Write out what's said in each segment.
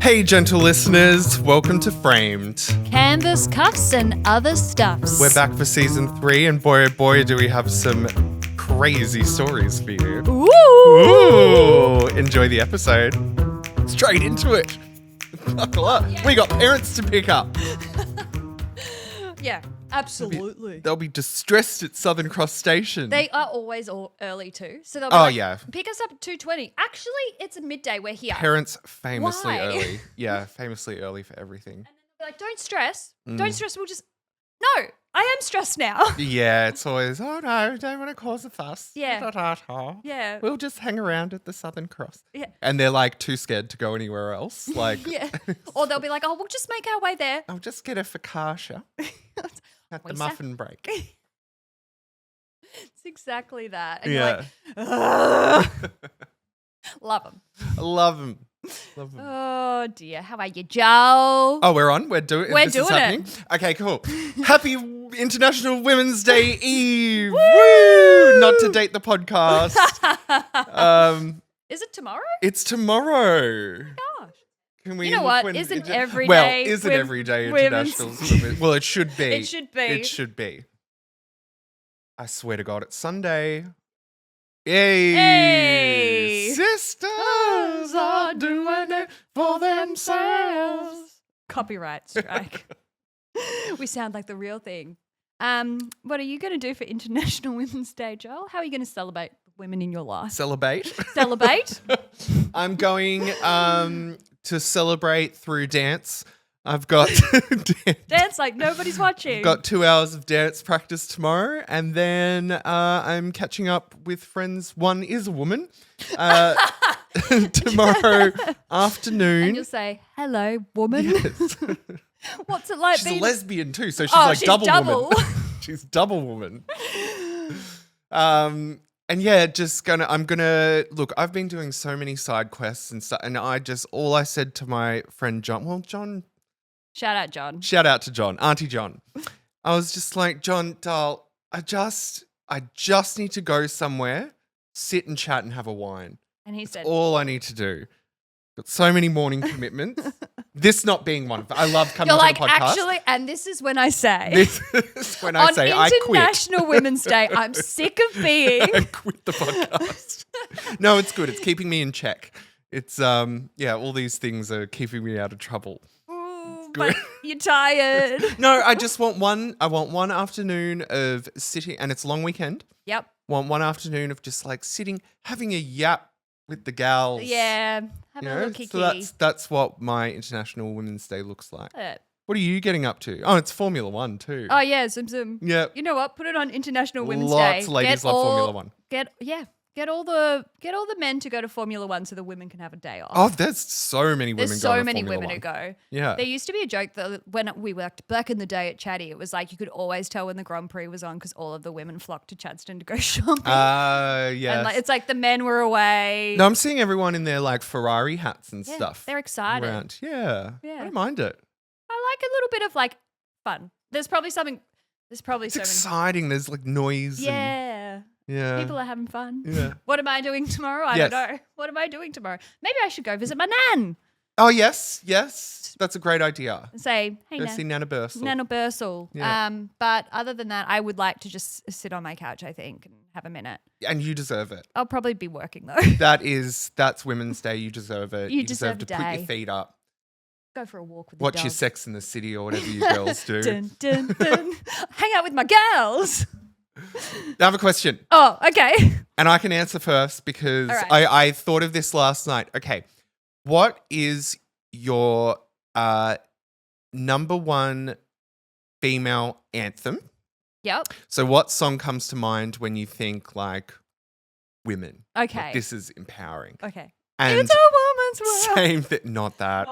Hey, gentle listeners, welcome to Framed. Canvas cuffs and other stuffs. We're back for season 3, and boy, oh boy, do we have some crazy stories for you. Ooh! Enjoy the episode. Straight into it. Buckle up. We got parents to pick up. Yeah, absolutely. They'll be distressed at Southern Cross Station. They are always early too. So they'll be pick us up at 2:20. Actually, it's a midday. We're here. Parents famously Why? early. Yeah, famously early for everything. And then they'll be like, don't stress. Don't stress. We'll just... No, I am stressed now. Yeah, it's always, oh no, don't want to cause a fuss. Yeah. Da-da-da. Yeah. We'll just hang around at the Southern Cross. Yeah. And they're like too scared to go anywhere else. Like, Yeah. Or they'll be like, oh, we'll just make our way there. I'll just get a focaccia at the What's muffin break. It's exactly that. And Yeah. you're like, ugh. Love them. I love them. Love them. Oh dear. How are you, Joe? Oh, we're on? We're doing We're this is doing happening? Okay, cool. Happy International Women's Day Eve. Woo! Not to date the podcast. Is it tomorrow? It's tomorrow. Gosh. Can we You know what? when Isn't every well, day isn't every day women's- International Women's? Well, it should be. It should be. It should be. I swear to God, it's Sunday. Yay! Hey! Sisters are doing it for themselves. Copyright strike. We sound like the real thing. What are you going to do for International Women's Day, Joel? How are you going to celebrate women in your life? Celebrate. Celebrate? I'm going to celebrate through dance. I've got Dance like nobody's watching. got 2 hours of dance practice tomorrow, and then I'm catching up with friends. One is a woman. Tomorrow afternoon. And you'll say, hello, woman. Yes. What's it like She's being... a lesbian too, so she's Oh, like she's double double. woman. She's double woman. And yeah, I'm gonna look. I've been doing so many side quests and stuff, and all I said to my friend John. Well, John. Shout out, John. Shout out to John, Auntie John. I was just like, John, doll, I just need to go somewhere, sit and chat and have a wine. And he said, All I need to do. Got so many morning commitments. This not being one of them. I love coming you're to like, the podcast. actually, and this is when I say, This is when I say I quit. on International Women's Day, I'm sick of being. I quit the podcast. No, it's good. It's keeping me in check. It's all these things are keeping me out of trouble. Ooh, but you're tired. No, I just want one afternoon of sitting, and it's a long weekend. Yep. Want one afternoon of just like sitting, having a yap with the gals. Yeah. Having a little kiki. So that's what my International Women's Day looks like. Uh, What are you getting up to? Oh, it's Formula One too. Oh yeah, Zoom. Yeah. You know what? Put it on International Women's Day. Lots of ladies love Formula One. Get all the men to go to Formula One so the women can have a day off. Oh, there's so many women There's going so to many Formula women One. who go. Yeah. There used to be a joke that when we worked back in the day at Chatty, it was like you could always tell when the Grand Prix was on because all of the women flocked to Chadstone to go shopping. Yeah. And like, it's like the men were away. No, I'm seeing everyone in their like Ferrari hats and Yeah, stuff. they're excited. Around. Yeah. Yeah. I don't mind it. I like a little bit of like fun. There's probably It's so many. exciting. There's like noise. Yeah. Yeah. People are having fun. Yeah. What am I doing tomorrow? I Yes. don't know. What am I doing tomorrow? Maybe I should go visit my nan Oh, yes. That's a great idea. and say, hey, Go Nan. see Nana Bursell. Nana Bursell. Yeah. But other than that, I would like to just sit on my couch, I think, and have a minute. And you deserve it. I'll probably be working though. That's Women's Day. You deserve it. You deserve to the put day. your feet up. Go for a walk with the Watch dog. your Sex in the City or whatever you girls do. Dun, dun, dun. Hang out with my girls. I have a question. Oh, okay. And I can answer first because All right. I thought of this last night. Okay. What is your number one female anthem? Yep. So what song comes to mind when you think like women? Okay. Like, this is empowering. Okay. And It's a woman's world. same thing, not that.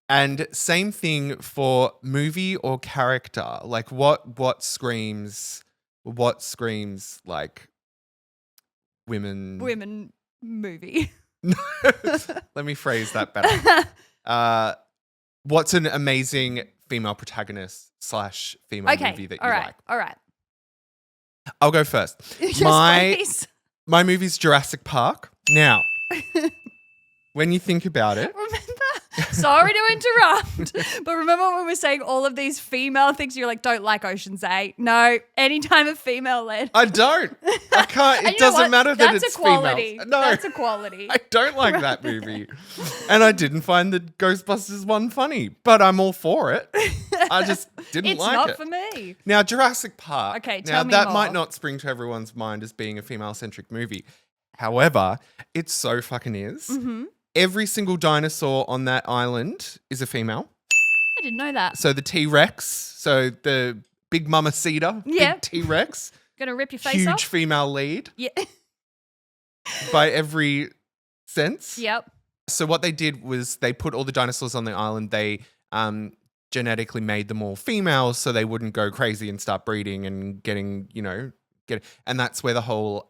And same thing for movie or character. Like what screams like women movie. Let me phrase that better. What's an amazing female protagonist / female Okay. movie that All you right. like? All right. I'll go first. Yes, my please. my movie's Jurassic Park. Now, when you think about it, Remember Sorry to interrupt. But remember when we were saying all of these female things, you're like, don't like Ocean's 8. No, anytime a female led. I don't. I can't. And It you know doesn't what? matter that That's it's a quality. females. No. That's a quality. I don't like that movie. And I didn't find the Ghostbusters one funny, but I'm all for it. I just didn't like it. It's not for me. Now, Jurassic Park. Okay, now tell me that more. might not spring to everyone's mind as being a female-centric movie. However, it so fucking is. Mm-hmm. Every single dinosaur on that island is a female. I didn't know that. So the T-Rex, so the big mama cedar, Yeah. big T-Rex, Gonna rip your face huge off? female lead Yeah. by every sense. Yep. So what they did was they put all the dinosaurs on the island. They genetically made them all females so they wouldn't go crazy and start breeding and getting, and that's where the whole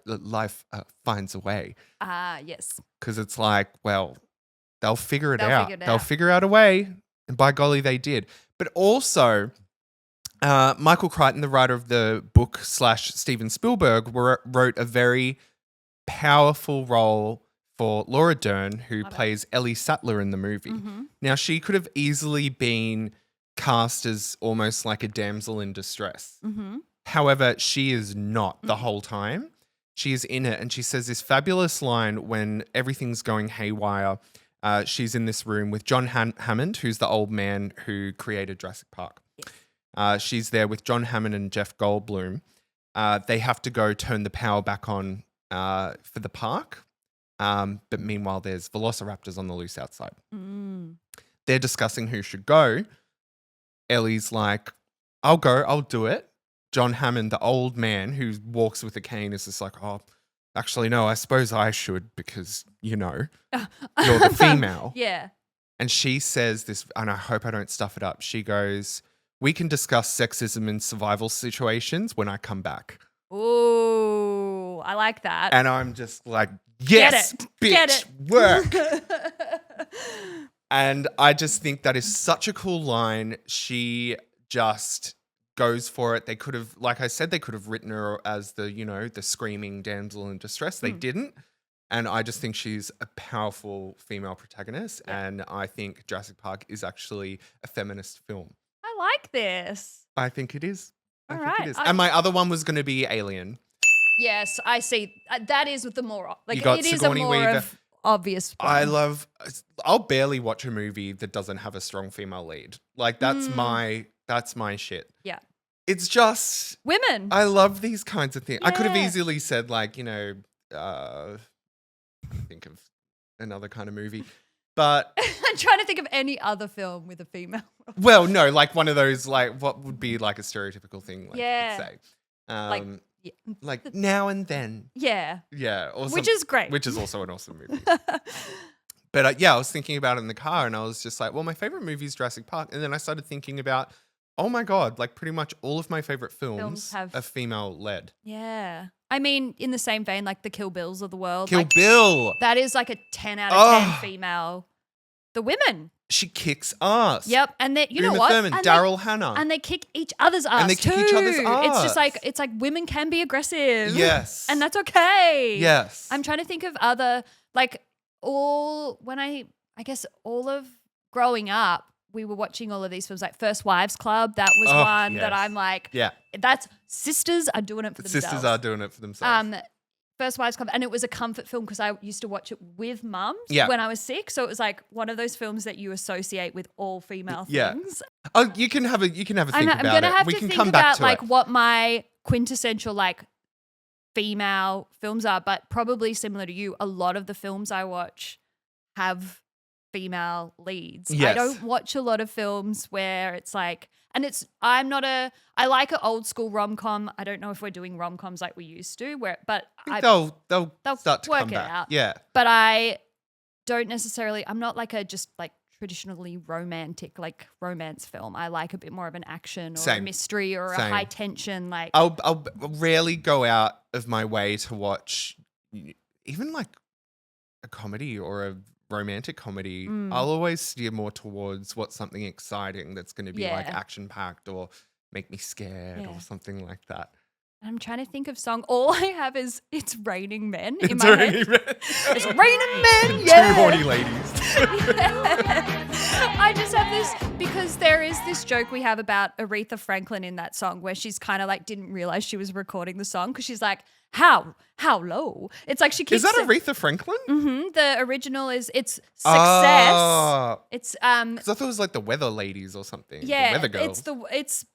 life finds a way. Yes. Because it's like, well, they'll figure it They'll out. figure it They'll out. figure out a way. And by golly, they did. But also, Michael Crichton, the writer of the book / Steven Spielberg, wrote a very powerful role for Laura Dern, who Love it. plays Ellie Sattler in the movie. Mm-hmm. Now, she could have easily been cast as almost like a damsel in distress. Mm-hmm. However, she is not the whole time. She is in it, and she says this fabulous line when everything's going haywire. She's in this room with John Hammond, who's the old man who created Jurassic Park. She's there with John Hammond and Jeff Goldblum. They have to go turn the power back on for the park. But meanwhile, there's velociraptors on the loose outside. Mm. They're discussing who should go. Ellie's like, I'll go, I'll do it. John Hammond, the old man who walks with a cane, is just like, oh, actually, no, I suppose I should because, you're the female. Yeah. And she says this, and I hope I don't stuff it up. She goes, we can discuss sexism in survival situations when I come back. Ooh, I like that. And I'm just like, yes, bitch, Get it. work. And I just think that is such a cool line. She just goes for it. They could have, like I said, they could have written her as the screaming damsel in distress. They didn't. And I just think she's a powerful female protagonist. Yeah. And I think Jurassic Park is actually a feminist film. I like this. I think it is. I All think right. it is. And my other one was going to be Alien. Yes, I see. That is with the more You got it is a Sigourney more Weaver. of obvious. One. I'll barely watch a movie that doesn't have a strong female lead. Like that's my shit. Yeah. It's just Women. I love these kinds of things. I could have Yeah. easily said like, think of another kind of movie. But I'm trying to think of any other film with a female. well, no, like one of those like what would be like a stereotypical thing like Yeah. you could say. Like, yeah. Like now and then. Yeah. Yeah. Or Which is great. Which is also an awesome movie. But I was thinking about it in the car and I was just like, well, my favorite movie is Jurassic Park. And then I started thinking about, oh my God, like pretty much all of my favorite films have- are female led. Yeah. I mean, in the same vein, like the Kill Bills of the world. Kill like, Bill. That is like a 10 out of 10 Oh. female. The women. She kicks ass. Yep. And you know Uma what? Thurman, And Daryl Hannah. And they kick each other's ass And they kick each other's too. ass. It's like women can be aggressive. Yes. And that's okay. Yes. I'm trying to think of other all of growing up, we were watching all of these films like First Wives Club. That was one that yes. I'm like, Yeah. that's sisters are doing it for themselves. Sisters are doing it for themselves. First Wives Club, and it was a comfort film because I used to watch it with mums Yeah. when I was sick. So it was like one of those films that you associate with all female Yeah. things. Oh, you can have a think I'm about gonna it. have We to can think come back about to like it. what my quintessential like female films are, but probably similar to you, a lot of the films I watch have female leads. I Yes. don't watch a lot of films where it's like, and I like an old school rom-com. I don't know if we're doing rom-coms like we used to, but I think they'll start to work come it back. out. Yeah. But I don't necessarily, I'm not like a just like traditionally romantic like romance film. I like a bit more of an action or a Same. mystery or Same. a high tension like I'll rarely go out of my way to watch even like a comedy or a romantic comedy. I'll always steer more towards what's something exciting that's going to be like Yeah. action packed or make me scared Yeah. or something like that. I'm trying to think of song. All I have is "It's Raining Men" in It's my raining head. men. It's raining men. Yeah. Two horny ladies. I just have this because there is this joke we have about Aretha Franklin in that song where she's kind of like didn't realize she was recording the song because she's like, how low? It's like she keeps. Is that Aretha Franklin? Mm-hmm. The original is it's success. Oh. It's 'Cause I thought it was like the Weather Ladies or something. yeah. The Weather Girls. It's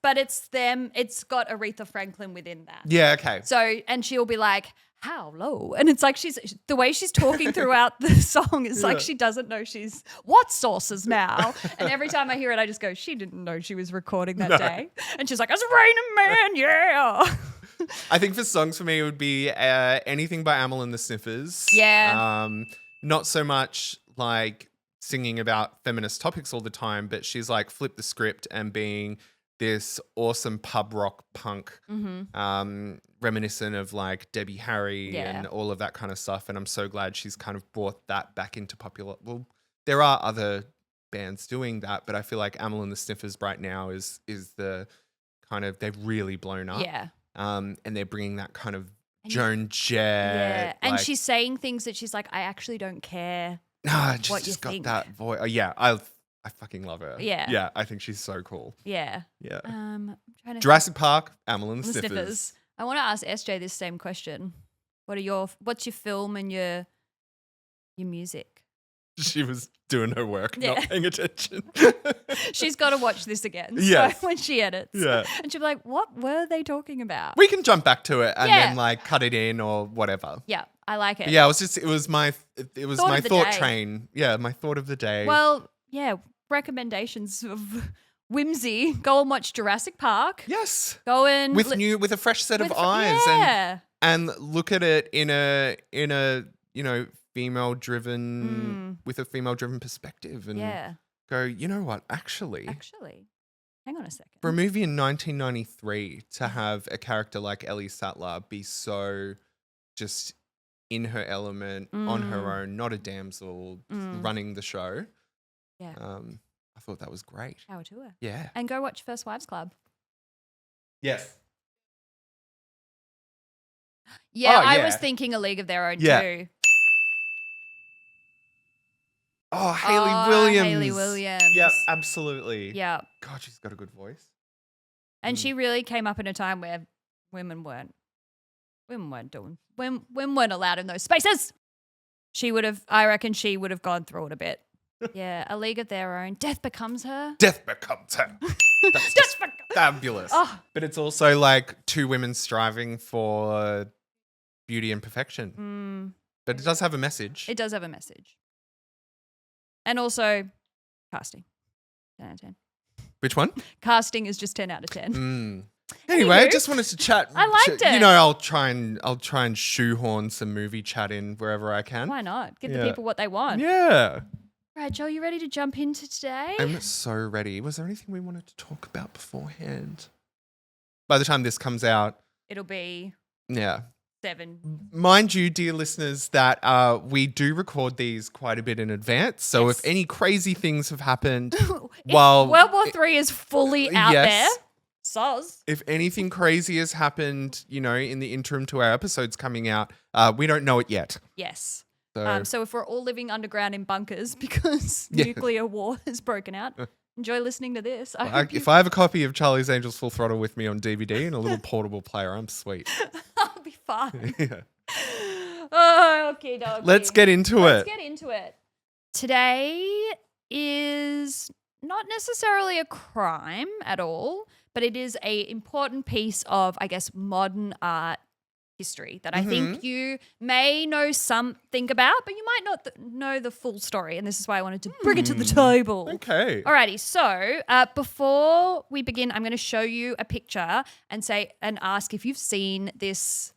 them. It's got Aretha Franklin within that. Yeah, okay. So and she'll be like, how low? And it's like the way she's talking throughout the song is like she doesn't know she's what sauces now. And every time I hear it, I just go, she didn't know she was recording that day. And she's like, it's raining man, yeah. I think for songs for me it would be anything by Amel and the Sniffers. Yeah. Not so much like singing about feminist topics all the time, but she's like flipped the script and being this awesome pub rock punk, reminiscent of like Debbie Harry and all of that kind of stuff. And I'm so glad she's kind of brought that back into popular. Well, there are other bands doing that, but I feel like Amel and the Sniffers right now is the kind of, they've really blown up. Yeah. And they're bringing that kind of Joan Jett. Yeah. And like, she's saying things that she's like, I actually don't care. She's what you just got think. that voice. Oh, yeah, I fucking love her. Yeah. Yeah, I think she's so cool. Yeah. Yeah. I'm trying to Jurassic Park, Amel and the think. Sniffers. I want to ask SJ this same question. What's your film and your music? She was doing her work, Yeah. not paying attention. She's got to watch this again. Yes. So when she edits. Yeah. And she'll be like, what were they talking about? We can jump back to it and Yeah. then like cut it in or whatever. Yeah, I like it. But yeah, it was my Thought of the thought day. train. Yeah, my thought of the day. Well, yeah, recommendations of whimsy. Go and watch Jurassic Park. yes. Go and With a fresh set of eyes yeah. and look at it in a female driven with a female driven perspective and yeah. go, you know what, actually Hang on a second. for a movie in 1993 to have a character like Ellie Sattler be so just in her element, on her own, not a damsel, running the show. Yeah. I thought that was great. Power to her. Yeah. And go watch First Wives Club. Yes. Yeah, Oh, I yeah. was thinking A League of Their Own Yeah. too. Oh, Hayley Williams. Hayley Williams. Yeah, absolutely. Yeah. God, she's got a good voice. And she really came up in a time where women weren't allowed in those spaces. I reckon she would have gone through it a bit. Yeah, A League of Their Own. Death Becomes Her. Death becomes her. That's just fabulous. Oh. But it's also like two women striving for beauty and perfection. But it does have a message. It does have a message. And also, casting. 10 out of 10. Which one? Casting is just 10 out of 10. Anyway, I Anywho, just wanted to chat. I liked it. You know, I'll try and shoehorn some movie chat in wherever I can. Why not? Give the Yeah. people what they want. Yeah. Right, Joel, you ready to jump into today? I'm so ready. Was there anything we wanted to talk about beforehand? By the time this comes out, It'll be yeah. 7. Mind you, dear listeners, that we do record these quite a bit in advance. So Yes. if any crazy things have happened If while World War III is fully out yes. there. Soz. if anything crazy has happened, in the interim to our episodes coming out, we don't know it yet. Yes. So, So if we're all living underground in bunkers because Yeah. nuclear war has broken out, enjoy listening to this. if I have a copy of Charlie's Angels Full Throttle with me on DVD and a little portable player, I'm sweet. I'll be fine. Yeah. Oh, okay, dog. Let's get into Let's it. get into it. Today is not necessarily a crime at all, but it is a important piece of, I guess, modern art history that I think you may know something about, but you might not know the full story. And this is why I wanted to bring it to the table. Okay. Alrighty, so before we begin, I'm going to show you a picture and ask if you've seen this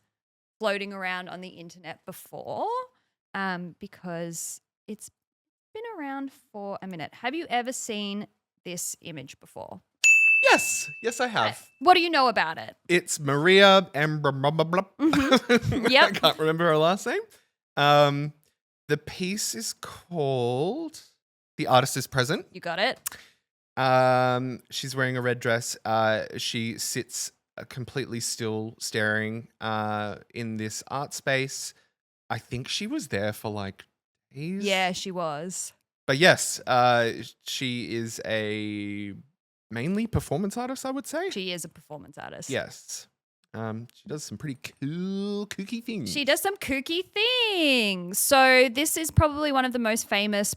floating around on the internet before, because it's been around for a minute. Have you ever seen this image before? Yes, I have. What do you know about it? It's Maria Abramović. Yep. I can't remember her last name. The piece is called "The Artist is Present." You got it. She's wearing a red dress. She sits completely still staring in this art space. I think she was there for like days. Yeah, she was. But yes, she is a mainly performance artist, I would say. She is a performance artist. Yes. She does some pretty cool, kooky things. She does some kooky things. So this is probably one of the most famous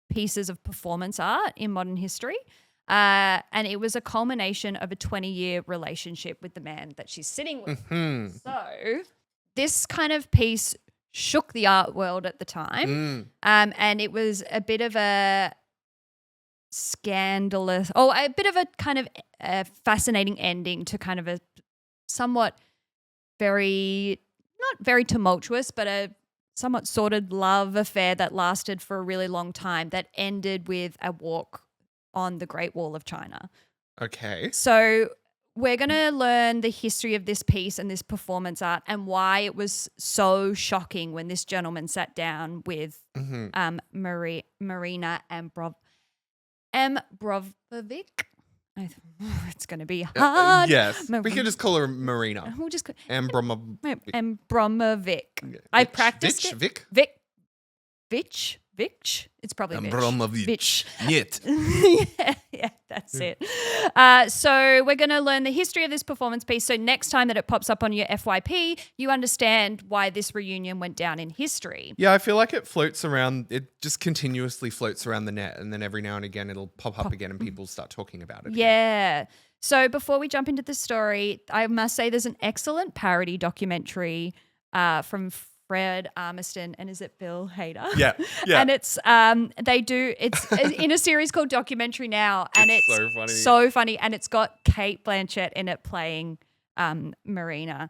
pieces of performance art in modern history. And it was a culmination of a 20-year relationship with the man that she's sitting with. Mm-hmm. So this kind of piece shook the art world at the time. And it was a bit of a scandalous, a bit of a kind of fascinating ending to kind of a somewhat not very tumultuous, but a somewhat sordid love affair that lasted for a really long time that ended with a walk on the Great Wall of China. Okay. So we're going to learn the history of this piece and this performance art and why it was so shocking when this gentleman sat down with Marina Abramović. It's going to be hard. Yes. We can just call her Marina. We'll just Abramović. I practiced Vic? Vich. It's probably Abramović. Yet. yeah, that's it. So we're going to learn the history of this performance piece. So next time that it pops up on your FYP, you understand why this reunion went down in history. Yeah, I feel like it floats around. It just continuously floats around the net, and then every now and again it'll pop up again, and people start talking about it. Yeah. Again. So before we jump into the story, I must say there's an excellent parody documentary from Fred Armiston and is it Bill Hader? Yeah. And it's it's in a series called Documentary Now, and it's so funny, and it's got Kate Blanchett in it playing Marina,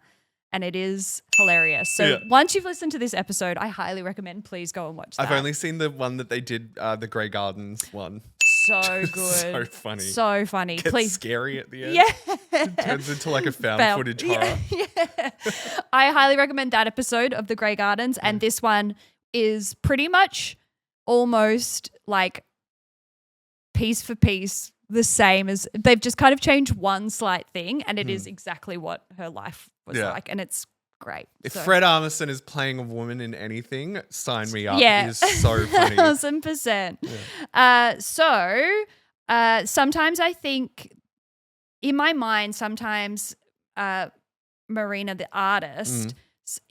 and it is hilarious. So once you've listened to this episode, I highly recommend please go and watch that. I've only seen the one that they did, the Grey Gardens one. So good. So funny. Gets please. scary at the end. Yeah. It turns into like a found footage horror. Yeah. I highly recommend that episode of The Grey Gardens. And this one is pretty much almost like piece for piece the same as they've just kind of changed one slight thing, and it is exactly what her life was like. And it's great. If Fred Armisen is playing a woman in anything, sign me up. Yeah. It is so funny. 1,000%. Yeah. Sometimes I think in my mind, sometimes Marina, the artist,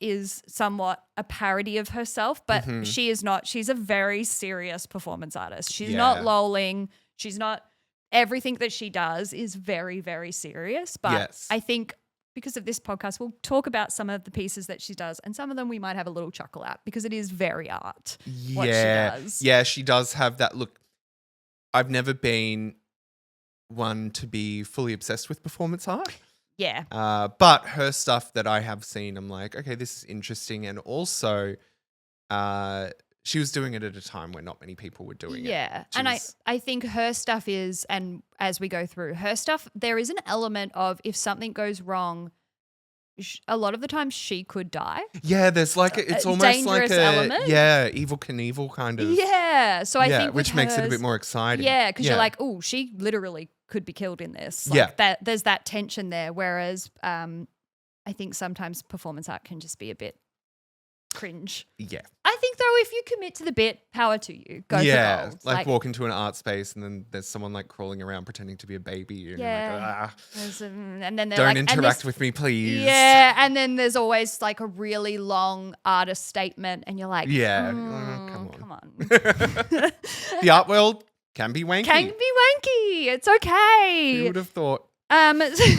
is somewhat a parody of herself, but she is not. She's a very serious performance artist. She's not lolling. She's not. Everything that she does is very, very serious. But I think because of this podcast, we'll talk about some of the pieces that she does, and some of them we might have a little chuckle at because it is very art what she does. Yeah, she does have that look. I've never been one to be fully obsessed with performance art. Yeah. But her stuff that I have seen, I'm like, okay, this is interesting. And also, she was doing it at a time where not many people were doing it. Yeah. And I think her stuff is, and as we go through her stuff, there is an element of if something goes wrong, a lot of the time she could die. Yeah, there's like it's almost like a element. Yeah, Evil Knievel kind of. Yeah. So I think which makes it a bit more exciting. Yeah, because you're like, oh, she literally could be killed in this. Like that there's that tension there. Whereas I think sometimes performance art can just be a bit cringe. Yeah. I think though, if you commit to the bit, power to you. Go for gold. Like walk into an art space and then there's someone like crawling around pretending to be a baby and you're like, and then they're don't like, interact with me, please. Yeah, and then there's always like a really long artist statement and you're like, come on. The art world can be wanky. It's okay. Who would have thought?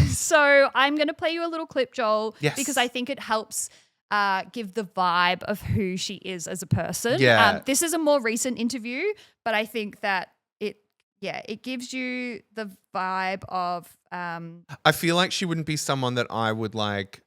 So I'm going to play you a little clip, Joel, because I think it helps give the vibe of who she is as a person. Yeah. This is a more recent interview, but I think that it gives you the vibe of I feel like she wouldn't be someone that I would like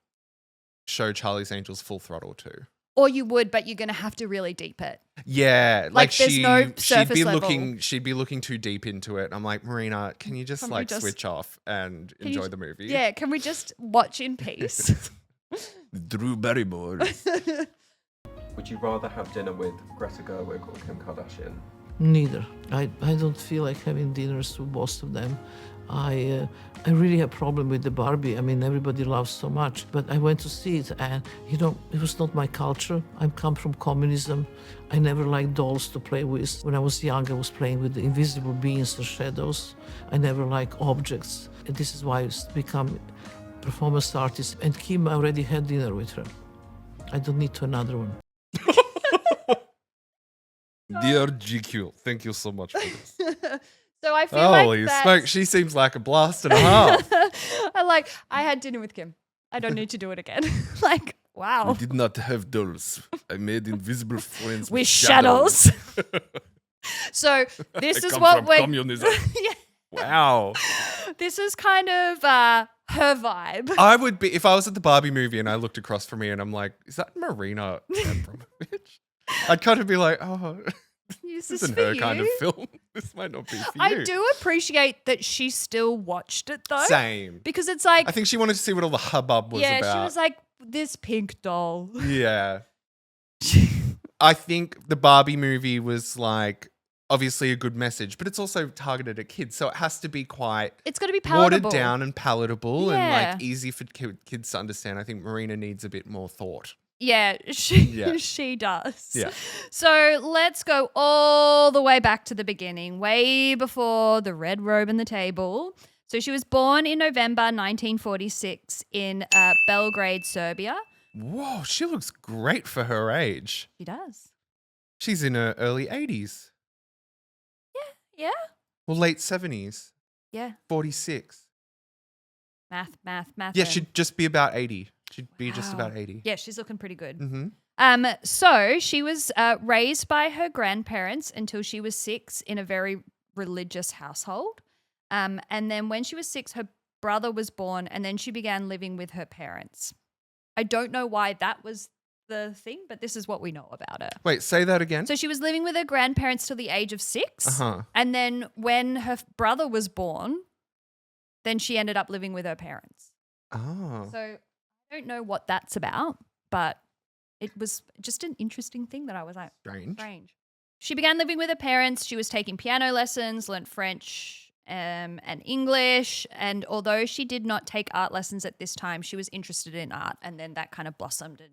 show Charlie's Angels full throttle to. Or you would, but you're going to have to really deep it. Yeah. Like there's no surface level. She'd be looking too deep into it. I'm like, Marina, can you just switch off and enjoy the movie? Yeah. Can we just watch in peace? Drew Barrymore. Would you rather have dinner with Greta Gerwig or Kim Kardashian? Neither. I don't feel like having dinners with most of them. I really have a problem with the Barbie. I mean, everybody loves so much, but I went to see it, and it was not my culture. I come from communism. I never liked dolls to play with. When I was young, I was playing with the invisible beings, the shadows. I never liked objects. And this is why I become performance artist. And Kim, I already had dinner with her. I don't need to another one. Dear GQ, thank you so much for this. So I feel Holy like smoke, she seems like a blast and a half. I had dinner with Kim. I don't need to do it again. Like, wow. Did not have dolls. I made invisible friends With shadows. So this is what we're communism. yeah, Wow. this is kind of her vibe. I would be, if I was at the Barbie movie and I looked across from me and I'm like, is that Marina Abramović? I'd kind of be like, oh, This this is isn't for her kind of you. film. This might not be for you. I do appreciate that she still watched it though. Same. Because it's like, I think she wanted to see what all the hubbub was yeah, about. she was like, this pink doll. Yeah. I think the Barbie movie was like obviously a good message, but it's also targeted at kids. So it has to be quite It's got to be palatable. watered down and palatable and Yeah. like easy for kids to understand. I think Marina needs a bit more thought. Yeah, Yeah. she does. Yeah. So let's go all the way back to the beginning, way before the red robe and the table. So she was born in November 1946 in Belgrade, Serbia. Whoa, she looks great for her age. She does. She's in her early 80s. Yeah. Well, late 70s. Yeah. 46. Math. Yeah, she'd just be about 80. She'd be just Wow. about 80. Yeah, she's looking pretty good. Mm-hmm. So she was raised by her grandparents until she was 6 in a very religious household. And then when she was 6, her brother was born, and then she began living with her parents. I don't know why that was the thing, but this is what we know about her. Wait, say that again. So she was living with her grandparents till the age of 6. Uh-huh. And then when her brother was born, then she ended up living with her parents. Oh. So I don't know what that's about, but it was just an interesting thing that I was like, Strange. She began living with her parents. She was taking piano lessons, learnt French and English. And although she did not take art lessons at this time, she was interested in art. And then that kind of blossomed, and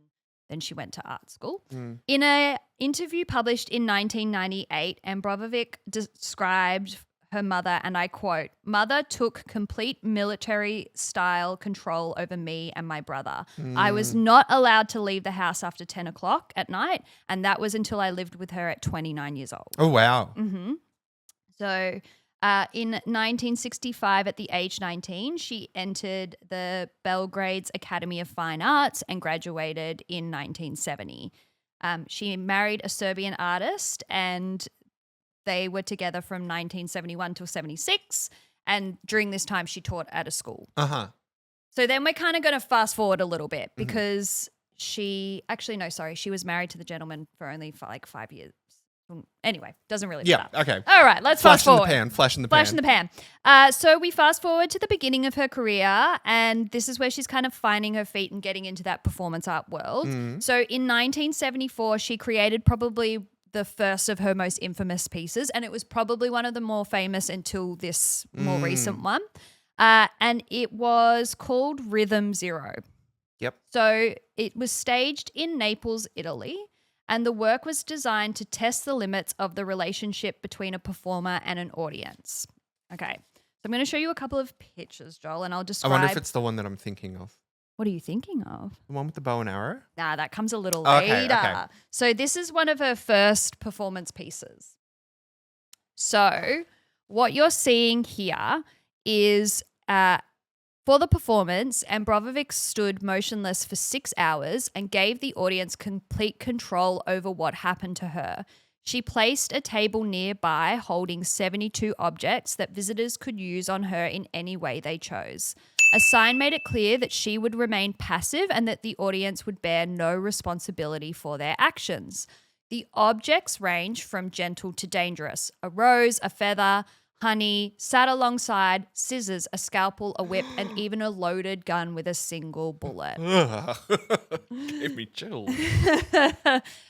then she went to art school. Mm. In an interview published in 1998, Abramović described her mother, and I quote, "Mother took complete military-style control over me and my brother. I was not allowed to leave the house after 10 o'clock at night, and that was until I lived with her at 29 years old." Oh, wow. Mm-hmm. So in 1965, at the age 19, she entered the Belgrade's Academy of Fine Arts and graduated in 1970. She married a Serbian artist, and they were together from 1971 till 76. And during this time, she taught at a school. Uh-huh. So then we're kind of going to fast forward a little bit because she was married to the gentleman for only like 5 years. Anyway, doesn't really Yeah, matter. okay. All right, let's fast forward. Flash in the pan. Flash in the pan. So we fast forward to the beginning of her career, and this is where she's kind of finding her feet and getting into that performance art world. So in 1974, she created probably the first of her most infamous pieces, and it was probably one of the more famous until this more recent one. And it was called Rhythm Zero. Yep. So it was staged in Naples, Italy, and the work was designed to test the limits of the relationship between a performer and an audience. Okay. So I'm going to show you a couple of pictures, Joel, and I'll I describe. wonder if it's the one that I'm thinking of. What are you thinking of? The one with the bow and arrow? Nah, that comes a little Okay, later. okay. So this is one of her first performance pieces. So what you're seeing here is for the performance, Abramović stood motionless for 6 hours and gave the audience complete control over what happened to her. She placed a table nearby holding 72 objects that visitors could use on her in any way they chose. A sign made it clear that she would remain passive and that the audience would bear no responsibility for their actions. The objects range from gentle to dangerous: a rose, a feather, honey, sat alongside, scissors, a scalpel, a whip, and even a loaded gun with a single bullet. Ugh. Gave me chills.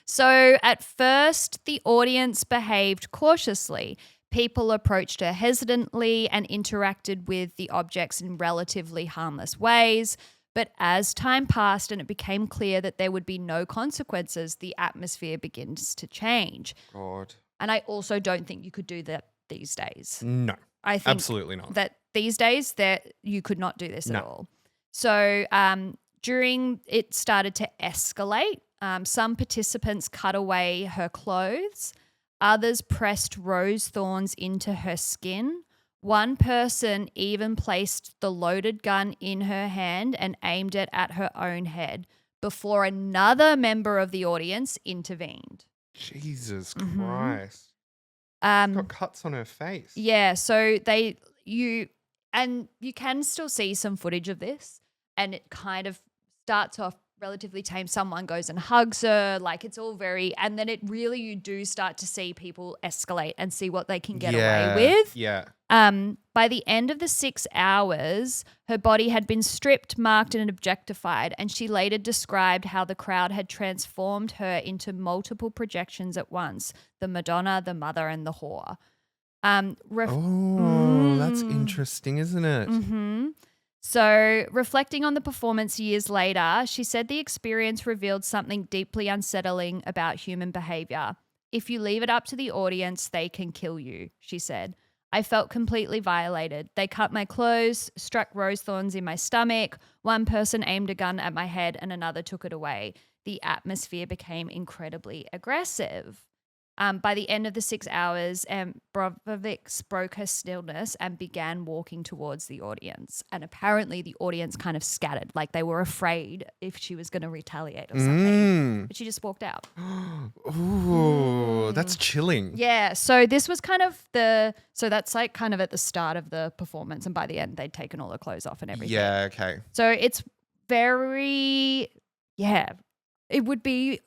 So at first, the audience behaved cautiously. People approached her hesitantly and interacted with the objects in relatively harmless ways. But as time passed and it became clear that there would be no consequences, the atmosphere begins to change. God. And I also don't think you could do that these days. No. I think Absolutely not. that these days that you could not do this No. at all. So during it started to escalate, some participants cut away her clothes. Others pressed rose thorns into her skin. One person even placed the loaded gun in her hand and aimed it at her own head before another member of the audience intervened. Jesus Mhm. Christ. Um, She's got cuts on her face. Yeah, so you can still see some footage of this, and it kind of starts off relatively tame. Someone goes and hugs her, like it's all very, and then you do start to see people escalate and see what they can get away with. Yeah. By the end of the 6 hours, her body had been stripped, marked, and objectified, and she later described how the crowd had transformed her into multiple projections at once: the Madonna, the Mother, and the Whore. That's interesting, isn't it? Mm-hmm. So, reflecting on the performance years later, she said the experience revealed something deeply unsettling about human behavior. If you leave it up to the audience, they can kill you, she said. I felt completely violated. They cut my clothes, struck rose thorns in my stomach. One person aimed a gun at my head and another took it away. The atmosphere became incredibly aggressive. By the end of the 6 hours, Abramović broke her stillness and began walking towards the audience. And apparently the audience kind of scattered, like they were afraid if she was going to retaliate or something. But she just walked out. Ooh, that's chilling. Yeah, so this was kind of that's like kind of at the start of the performance, and by the end they'd taken all her clothes off and everything. Yeah, okay. So it's very, it would be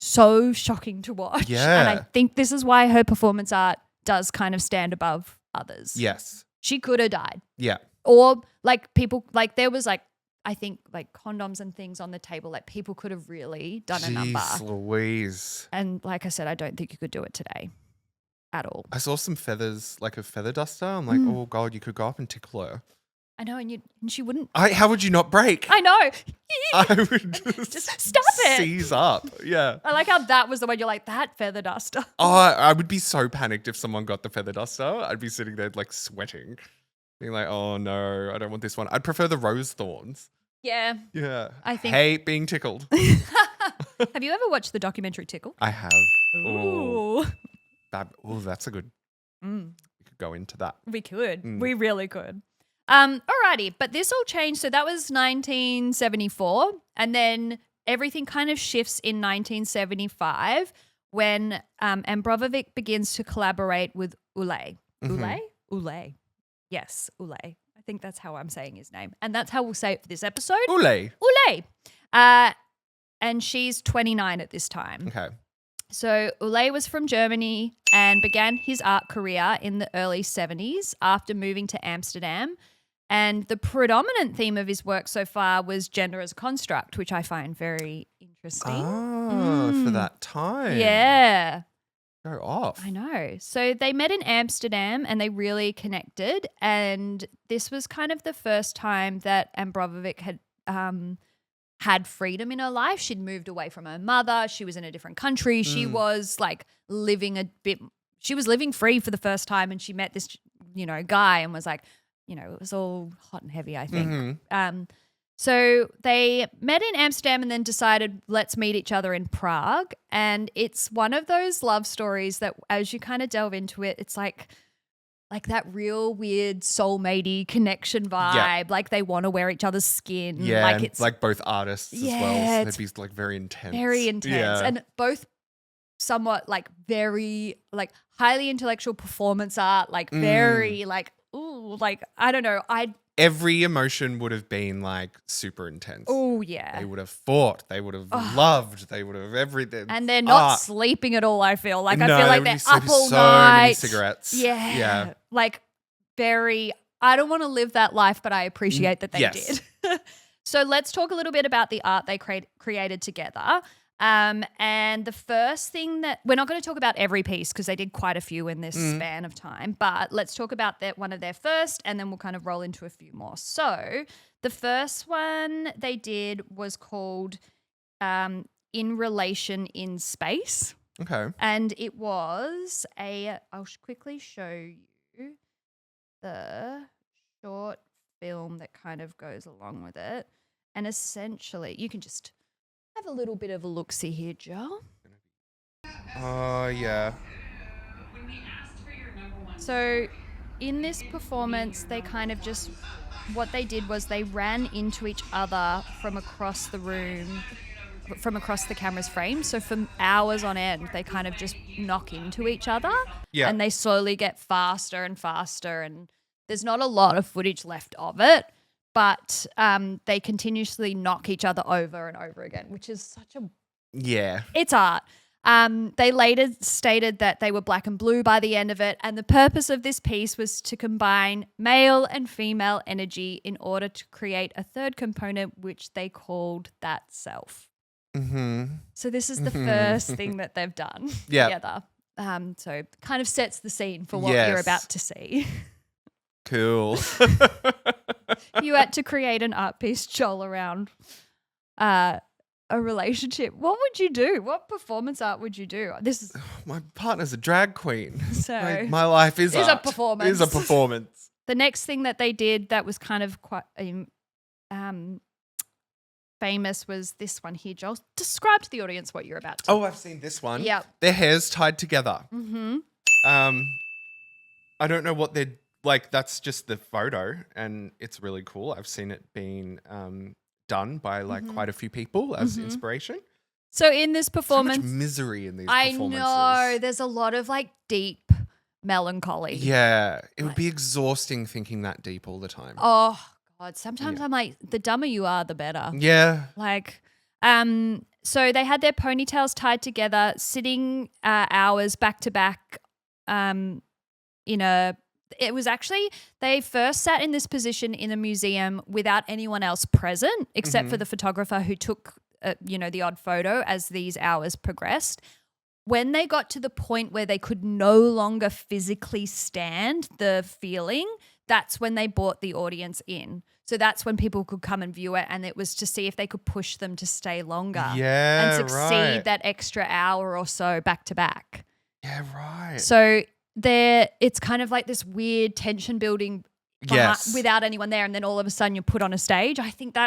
so shocking to watch. Yeah. And I think this is why her performance art does kind of stand above others. Yes. She could have died. Yeah. Or like people, like there was like, I think like condoms and things on the table, like people could have really done a number. Jeez Louise. And like I said, I don't think you could do it today at all. I saw some feathers, like a feather duster. I'm like, oh God, you could go up and tickle her. I know, and she wouldn't. How would you not break? I know. I would Just stop it. Seize up. Yeah. I like how that was the one you're like, that feather duster. Oh, I would be so panicked if someone got the feather duster. I'd be sitting there like sweating, being like, oh no, I don't want this one. I'd prefer the rose thorns. Yeah. Yeah. I think- Hate being tickled. Have you ever watched the documentary Tickle? I have. Ooh. Oh, that's a good. Mm. We could go into that. We could. Mm. We really could. Alrighty, but this all changed. So that was 1974, and then everything kind of shifts in 1975 when Abramović begins to collaborate with Ulay. Mhm. Ulay? Ulay. Yes, Ulay. I think that's how I'm saying his name. And that's how we'll say it for this episode. Ulay. Ulay. And she's 29 at this time. Okay. So Ulay was from Germany and began his art career in the early 70s after moving to Amsterdam. And the predominant theme of his work so far was gender as a construct, which I find very interesting. For that time. Yeah, Go off. I know. So they met in Amsterdam and they really connected. And this was kind of the first time that Abramović had had freedom in her life. She'd moved away from her mother. She was in a different country. She was like she was living free for the first time, and she met this, guy and was like, it was all hot and heavy, I think. Mhm. So they met in Amsterdam and then decided, let's meet each other in Prague. And it's one of those love stories that as you kind of delve into it, it's like that real weird soulmate-y connection vibe. Yeah. Like they want to wear each other's skin. Yeah, Like and it's like both artists as Yeah, well. So it's they'd be like very intense. very intense. Yeah. And both somewhat like very like highly intellectual performance art, like very like, ooh, like I don't know. every emotion would have been like super intense. Oh, yeah. They would have fought. They would have loved. They would have everything. And they're not art. sleeping at all, I feel. Like, No, I feel they like would they're be sleeping up all so night. many cigarettes. Yeah. Yeah. Like, I don't want to live that life, but I appreciate that they Yes. did. So let's talk a little bit about the art they created together. And the first thing that we're not going to talk about every piece because they did quite a few in this span of time, but let's talk about one of their first, and then we'll kind of roll into a few more. So the first one they did was called In Relation in Space. Okay. And it was I'll quickly show you the short film that kind of goes along with it. And essentially, you can just have a little bit of a look-see here, Joel. Oh, yeah. So in this performance, they kind of just, what they did was they ran into each other from across the room, from across the camera's frame. So for hours on end, they kind of just knock into each other. Yeah. And they slowly get faster and faster. And there's not a lot of footage left of it, but they continuously knock each other over and over again, which is such a... Yeah. It's art. They later stated that they were black and blue by the end of it, and the purpose of this piece was to combine male and female energy in order to create a third component, which they called that self. Mm-hmm. So this is the first thing that they've done together. So kind of sets the scene for what you're about to see. Cool. You had to create an art piece, Joel, around a relationship. What would you do? What performance art would you do? This is My partner's a drag queen. so My life is a art. performance. Is a performance. The next thing that they did that was kind of quite famous was this one here, Joel. Describe to the audience what you're about to. Oh, I've seen this one. Yep. Their hair's tied together. Mm-hmm. I don't know what they're like. That's just the photo, and it's really cool. I've seen it being done by like quite a few people as inspiration. So in this So performance, much misery in these I performances. know there's a lot of like deep melancholy. Yeah, it would be exhausting thinking that deep all the time. Oh God, sometimes I'm like, the dumber you are, the better. Yeah. Like, so they had their ponytails tied together, sitting hours back to back. It was actually, they first sat in this position in a museum without anyone else present, except for the photographer who took, the odd photo as these hours progressed. When they got to the point where they could no longer physically stand the feeling, that's when they brought the audience in. So that's when people could come and view it, and it was to see if they could push them to stay longer Yeah, and succeed that extra hour or so back to back. Yeah, right. So it's kind of like this weird tension building without anyone there, and then all of a sudden you're put on a stage. I think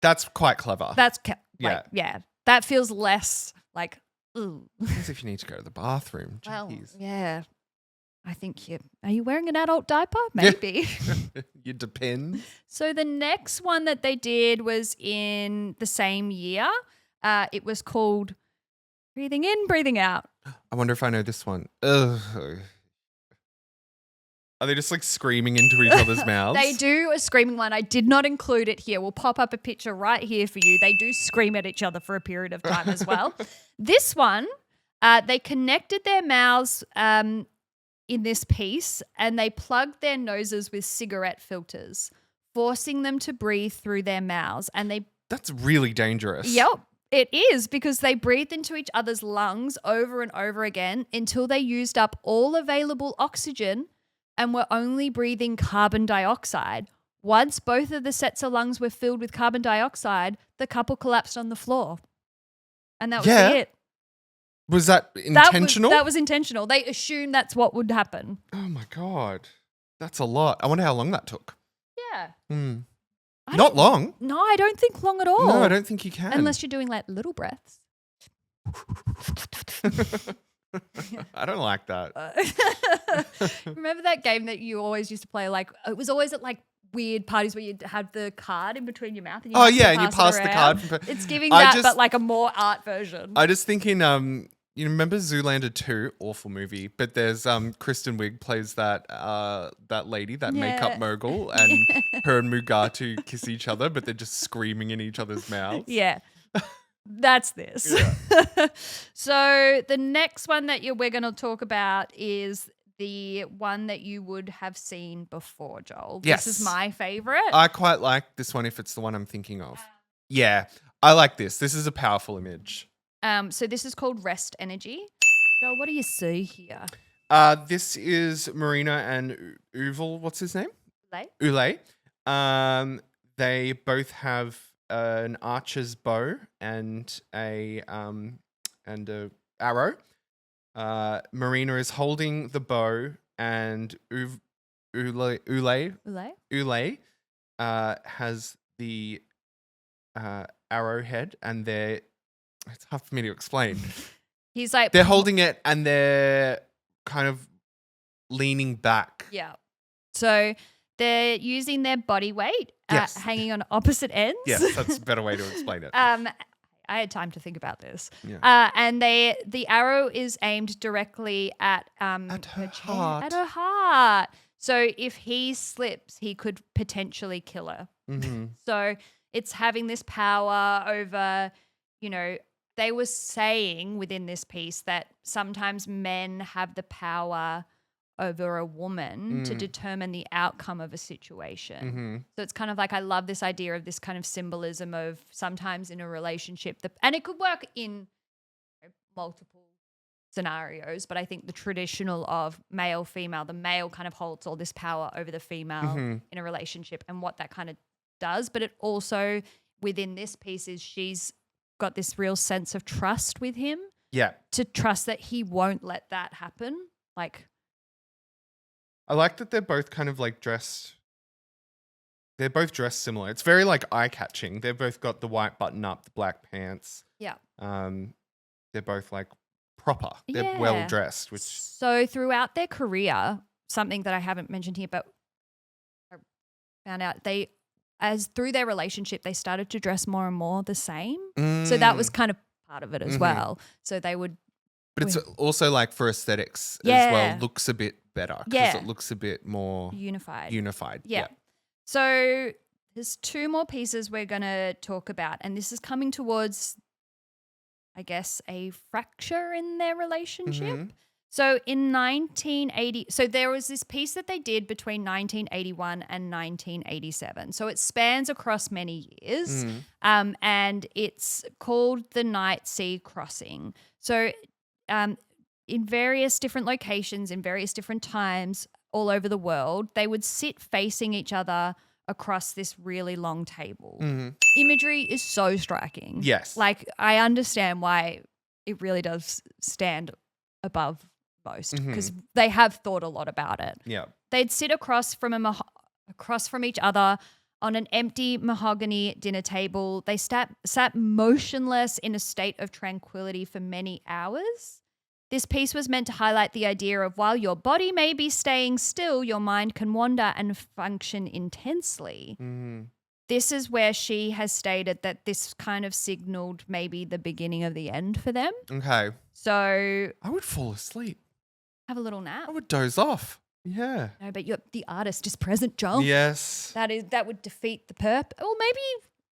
That's quite clever. That feels less like, ooh. As if you need to go to the bathroom. Well, Jeez. yeah. I think are you wearing an adult diaper? Maybe. It depends. So the next one that they did was in the same year. It was called Breathing In, Breathing Out. I wonder if I know this one. Ugh. Are they just like screaming into each other's mouths? They do a screaming one. I did not include it here. We'll pop up a picture right here for you. They do scream at each other for a period of time as well. This one, they connected their mouths in this piece, and they plugged their noses with cigarette filters, forcing them to breathe through their mouths. And That's really dangerous. Yep, it is, because they breathed into each other's lungs over and over again until they used up all available oxygen and were only breathing carbon dioxide. Once both of the sets of lungs were filled with carbon dioxide, the couple collapsed on the floor. And that was it. Was that intentional? That was intentional. They assumed that's what would happen. Oh my God. That's a lot. I wonder how long that took. Yeah. Not long. No, I don't think long at all. No, I don't think you can. Unless you're doing like little breaths. I don't like that. Remember that game that you always used to play? Like, it was always at like weird parties where you'd have the card in between your mouth. And you And you pass it the around. card. It's giving that, but like a more art version. I just thinking You remember Zoolander 2? Awful movie. But there's Kristen Wiig plays that lady, that makeup Yeah. mogul, and her and Mugatu kiss each other, but they're just screaming in each other's mouths. Yeah. That's this. So the next one that we're going to talk about is the one that you would have seen before, Joel. Yes. This is my favorite. I quite like this one if it's the one I'm thinking of. Yeah, I like this. This is a powerful image. So this is called Rest Energy. Joel, what do you see here? This is Marina and Uval. What's his name? Ulay. Ulay. They both have an archer's bow and a arrow. Marina is holding the bow, and Ulay has the arrowhead, and it's hard for me to explain. He's like They're holding it and they're kind of leaning back. Yeah. So they're using their body weight Yes. hanging on opposite ends. Yes, that's a better way to explain it. I had time to think about this. Yeah. And the arrow is aimed directly at her her heart. At her heart. So if he slips, he could potentially kill her. Mm-hmm. So it's having this power over, they were saying within this piece that sometimes men have the power over a woman to determine the outcome of a situation. Mm-hmm. So it's kind of like, I love this idea of this kind of symbolism of sometimes in a relationship, and it could work in multiple scenarios, but I think the traditional of male, female, the male kind of holds all this power over the female in a relationship and what that kind of does. But it also, within this piece, is she's got this real sense of trust with him. Yeah. To trust that he won't let that happen. Like, I like that they're both kind of like dressed. They're both dressed similar. It's very like eye-catching. They've both got the white button up, the black pants. yeah. They're both like proper. They're Yeah. well dressed, which So throughout their career, something that I haven't mentioned here, but I found out through their relationship, they started to dress more and more the same. So that was kind of part of it as well. So they would. But it's also like for aesthetics as Yeah. well, looks a bit better because Yeah. it looks a bit more unified. Yeah. So there's two more pieces we're going to talk about, and this is coming towards, I guess, a fracture in their relationship. So in 1980, so there was this piece that they did between 1981 and 1987. So it spans across many years, and it's called the Night Sea Crossing. So in various different locations, in various different times all over the world, they would sit facing each other across this really long table. Imagery is so striking. Yes. Like, I understand why it really does stand above most because they have thought a lot about it. Yeah. They'd sit across from each other on an empty mahogany dinner table. They sat motionless in a state of tranquility for many hours. This piece was meant to highlight the idea of while your body may be staying still, your mind can wander and function intensely. This is where she has stated that this kind of signaled maybe the beginning of the end for them. Okay. So I would fall asleep. have a little nap. I would doze off. Yeah. No, but the artist is present, Joel. Yes. That would defeat the purpose. Or maybe,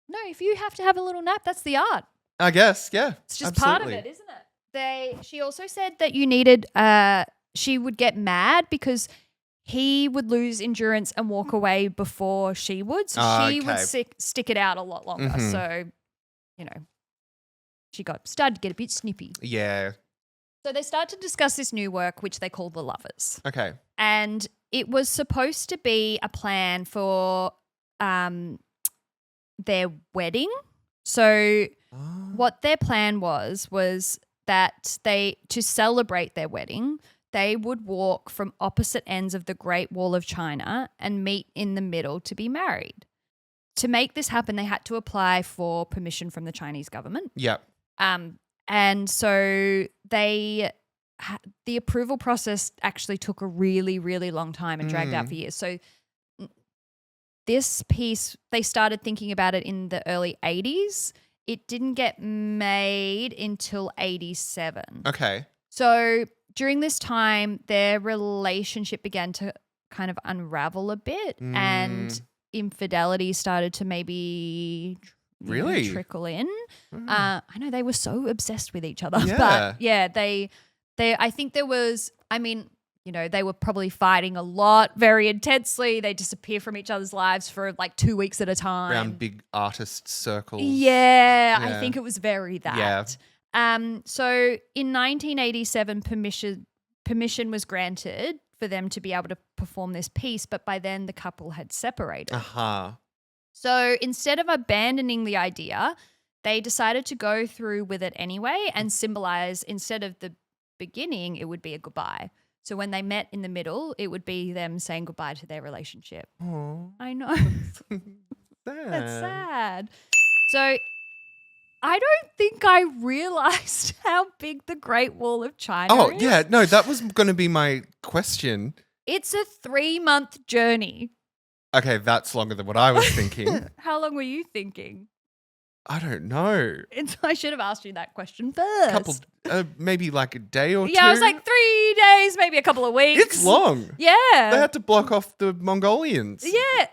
no, if you have to have a little nap, that's the art. I guess, yeah. It's just absolutely. part of it, isn't it? She also said that you needed, she would get mad because he would lose endurance and walk away before she would. So she would stick it out a lot longer. So, she started to get a bit snippy. Yeah. So they start to discuss this new work, which they call The Lovers. Okay. And it was supposed to be a plan for their wedding. So what their plan was that to celebrate their wedding, they would walk from opposite ends of the Great Wall of China and meet in the middle to be married. To make this happen, they had to apply for permission from the Chinese government. Yep. And so the approval process actually took a really, really long time and dragged out for years. So this piece, they started thinking about it in the early 80s. it didn't get made until 87. Okay. So during this time, their relationship began to kind of unravel a bit and infidelity started to maybe Really? trickle in. Mm. I know they were so obsessed with each other. Yeah. But yeah, they I think there was, I mean, they were probably fighting a lot, very intensely. They disappear from each other's lives for like 2 weeks at a time. Around big artist circles. Yeah, I Yeah. think it was very that. Yeah. So in 1987, permission was granted for them to be able to perform this piece, but by then the couple had separated. Uh-huh. So instead of abandoning the idea, they decided to go through with it anyway and symbolize, instead of the beginning, it would be a goodbye. So when they met in the middle, it would be them saying goodbye to their relationship. Oh, I know. That's sad. sad. So I don't think I realized how big the Great Wall of China Oh, is. yeah. No, that was going to be my question. It's a 3-month journey. Okay, that's longer than what I was thinking. How long were you thinking? I don't know. I should have asked you that question first. Couple, maybe like a day or two. Yeah, I was like 3 days, maybe a couple of weeks. It's long. Yeah. They had to block off the Mongolians. Yeah.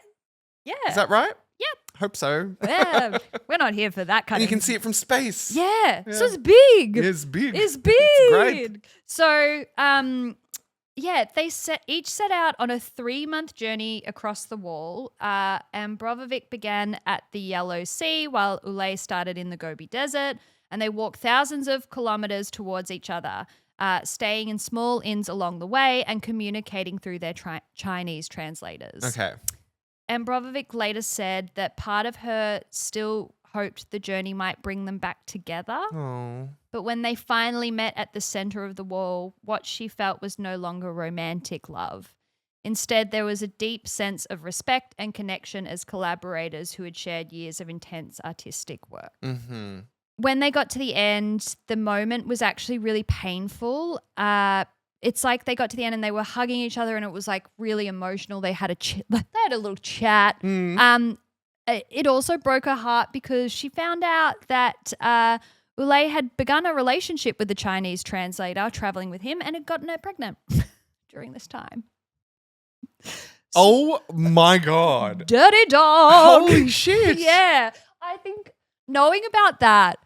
Yeah. Is that right? Yep. Hope so. Yeah. We're not here for that kind And you of. can see it from space. Yeah. So Yeah. it's big. It's big. It's big. great. So, yeah, they each set out on a 3-month journey across the wall. Abramović began at the Yellow Sea while Ulay started in the Gobi Desert, and they walked thousands of kilometers towards each other, staying in small inns along the way and communicating through their Chinese translators. Okay. Abramović later said that part of her still hoped the journey might bring them back together. Oh. But when they finally met at the center of the wall, what she felt was no longer romantic love. Instead, there was a deep sense of respect and connection as collaborators who had shared years of intense artistic work. Mm-hmm. When they got to the end, the moment was actually really painful. It's like they got to the end and they were hugging each other and it was like really emotional. They had a little chat. It also broke her heart because she found out that Ulay had begun a relationship with the Chinese translator traveling with him and had gotten her pregnant during this time. Oh my God. Dirty dog. Holy shit. Yeah. I think knowing about that,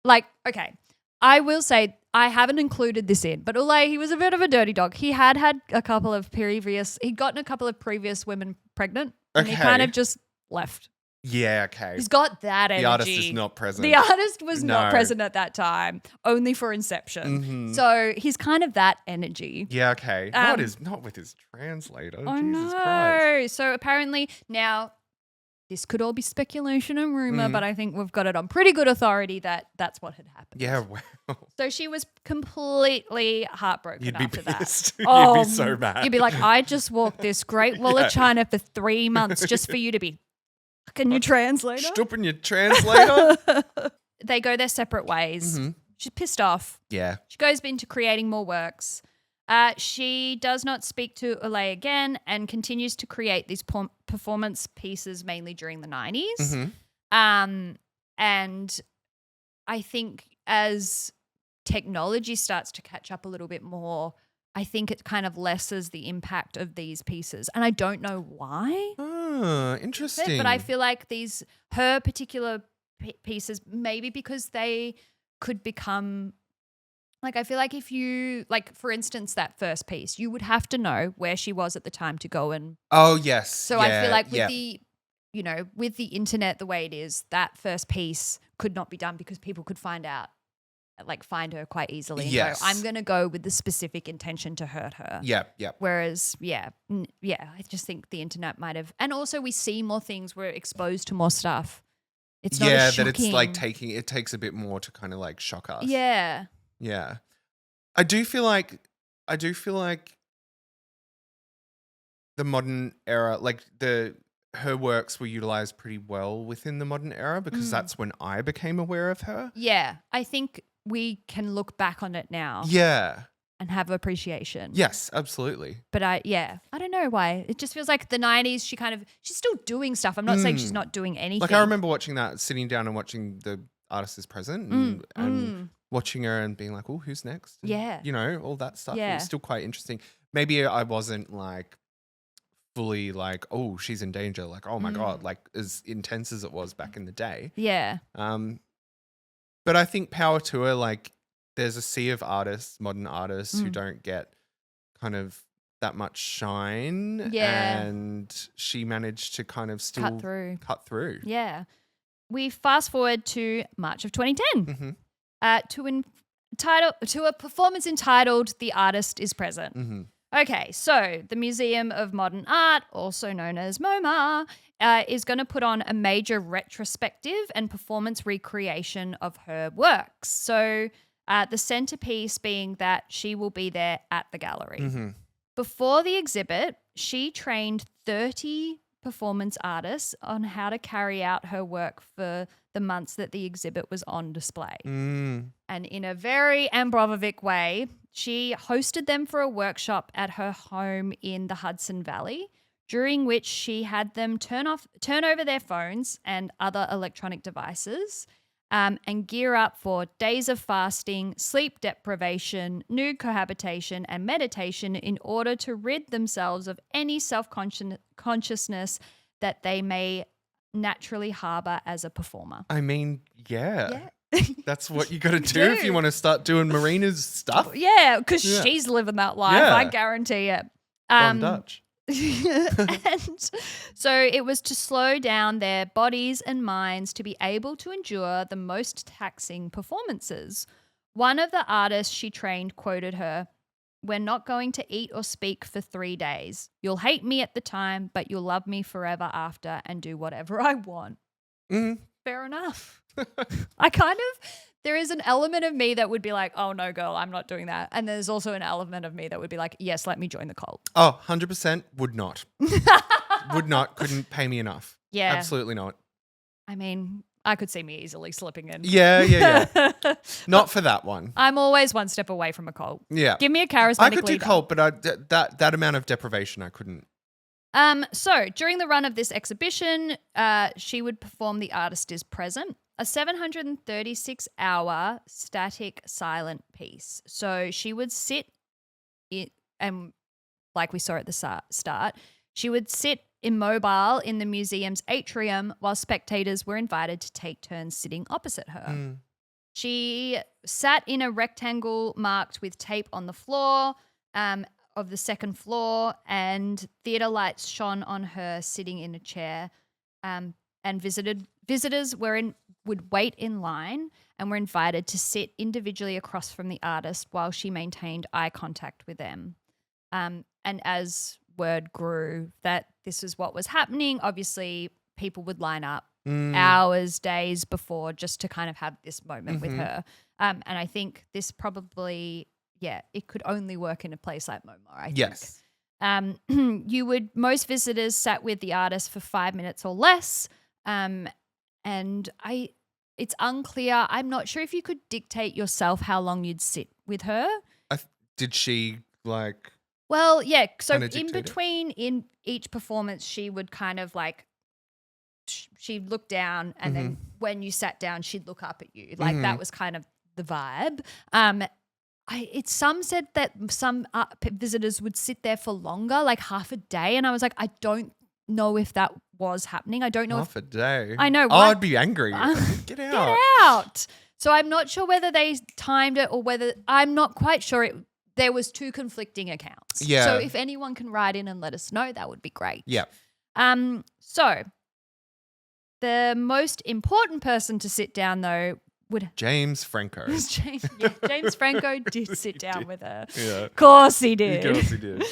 like, okay, I will say I haven't included this in, but Ulay, he was a bit of a dirty dog. He had a couple of he'd gotten a couple of previous women pregnant and he kind Okay. of just left. Yeah, okay. He's got that energy. The artist is not present. The artist was not No. present at that time, only for Inception. Mhm. So he's kind of that energy. Yeah, okay. Not with his translator. Oh Jesus no. Christ. So apparently now this could all be speculation and rumor, Mm. but I think we've got it on pretty good authority that that's what had happened. Yeah, wow. So she was completely heartbroken You'd be after pissed. that. Oh, You'd be so mad. You'd be like, I just walked this Great Wall Yeah. of China for 3 months just for you to be fucking your translator. Stupping your translator. They go their separate ways. Mhm. She's pissed off. Yeah. She goes into creating more works. She does not speak to Ulay again and continues to create these performance pieces mainly during the 90s. Mhm. And I think as technology starts to catch up a little bit more, I think it kind of lessens the impact of these pieces. And I don't know why. Oh, interesting. But I feel like her particular pieces, maybe because they could become like, I feel like if you, like, for instance, that first piece, you would have to know where she was at the time to go and. Oh, yes. So I feel like with yeah. with the internet the way it is, that first piece could not be done because people could find her quite easily and Yes. go, I'm going to go with the specific intention to hurt her. Yeah, yeah. Whereas, I just think the internet might have, and also we see more things, we're exposed to more stuff. It's not as that it's like shocking. it takes a bit more to kind of like shock us. Yeah. Yeah. I do feel like the modern era, like her works were utilized pretty well within the modern era because that's when I became aware of her. Yeah. I think we can look back on it now Yeah. and have appreciation. Yes, absolutely. But I don't know why. It just feels like the 90s, she's still doing stuff. I'm not saying she's not doing anything. Like I remember watching that, sitting down and watching the artist is present and watching her and being like, oh, who's next? And, Yeah. you know, all that stuff. It Yeah. was still quite interesting. Maybe I wasn't like fully like, oh, she's in danger. Like, oh my God, like as intense as it was back in the day. Yeah. But I think power to her, like there's a sea of artists, modern artists who don't get kind of that much shine. Yeah. And she managed to kind of still Cut through. Yeah. Yeah. We fast forward to March of 2010 to a performance entitled "The Artist is Present." Okay, so the Museum of Modern Art, also known as MoMA, is going to put on a major retrospective and performance recreation of her works. So the centerpiece being that she will be there at the gallery. Before the exhibit, she trained 30 performance artists on how to carry out her work for the months that the exhibit was on display. And in a very Abramović way, she hosted them for a workshop at her home in the Hudson Valley, during which she had them turn over their phones and other electronic devices and gear up for days of fasting, sleep deprivation, nude cohabitation, and meditation in order to rid themselves of any self-consciousness that they may naturally harbor as a performer. I mean, yeah. That's what you got to do if you want to start doing Marina's stuff. Yeah, because she's living that life. Yeah. I guarantee it. From Dutch. And so it was to slow down their bodies and minds to be able to endure the most taxing performances. One of the artists she trained quoted her, "We're not going to eat or speak for 3 days. You'll hate me at the time, but you'll love me forever after and do whatever I want." Fair enough. There is an element of me that would be like, oh no, girl, I'm not doing that. And there's also an element of me that would be like, yes, let me join the cult. Oh, 100% would not. Would not. Couldn't pay me enough. Yeah. Absolutely not. I mean, I could see me easily slipping in. Yeah. Not for that one. I'm always one step away from a cult. Yeah. Give me a charismatic I could do leader. cult, but that amount of deprivation, I couldn't. So during the run of this exhibition, she would perform The Artist is Present, a 736-hour static silent piece. So she would sit and like we saw at the start, she would sit immobile in the museum's atrium while spectators were invited to take turns sitting opposite her. She sat in a rectangle marked with tape on the floor of the second floor, and theatre lights shone on her sitting in a chair, and visitors would wait in line and were invited to sit individually across from the artist while she maintained eye contact with them. And as word grew that this is what was happening, obviously people would line up hours, days before just to kind of have this moment with her. And I think this probably, it could only work in a place like MoMA, I think. Yes. Most visitors sat with the artist for 5 minutes or less. It's unclear. I'm not sure if you could dictate yourself how long you'd sit with her. Did she like? Well, yeah. So in dictate between, in each performance, she would kind of like, she'd look down, and then when you sat down, she'd look up at you. Like that was kind of the vibe. Some said that some visitors would sit there for longer, like half a day, and I was like, I don't know if that was happening. I don't know Half a day. I know. Oh, I'd be angry. Get out. Get out. So I'm not sure whether they timed it or whether I'm not quite sure. There was two conflicting accounts. Yeah. So if anyone can write in and let us know, that would be great. Yeah. So the most important person to sit down though would James Franco. James Franco did sit down with her. Yeah. Of course he did. Of course he did.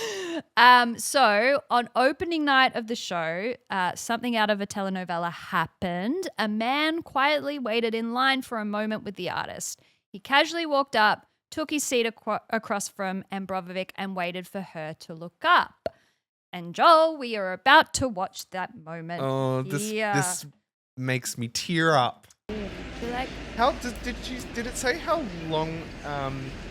So on opening night of the show, something out of a telenovela happened. A man quietly waited in line for a moment with the artist. He casually walked up, took his seat across from Abramović and waited for her to look up. And Joel, we are about to watch that moment. Oh, this makes me tear up. Like, How did it say how long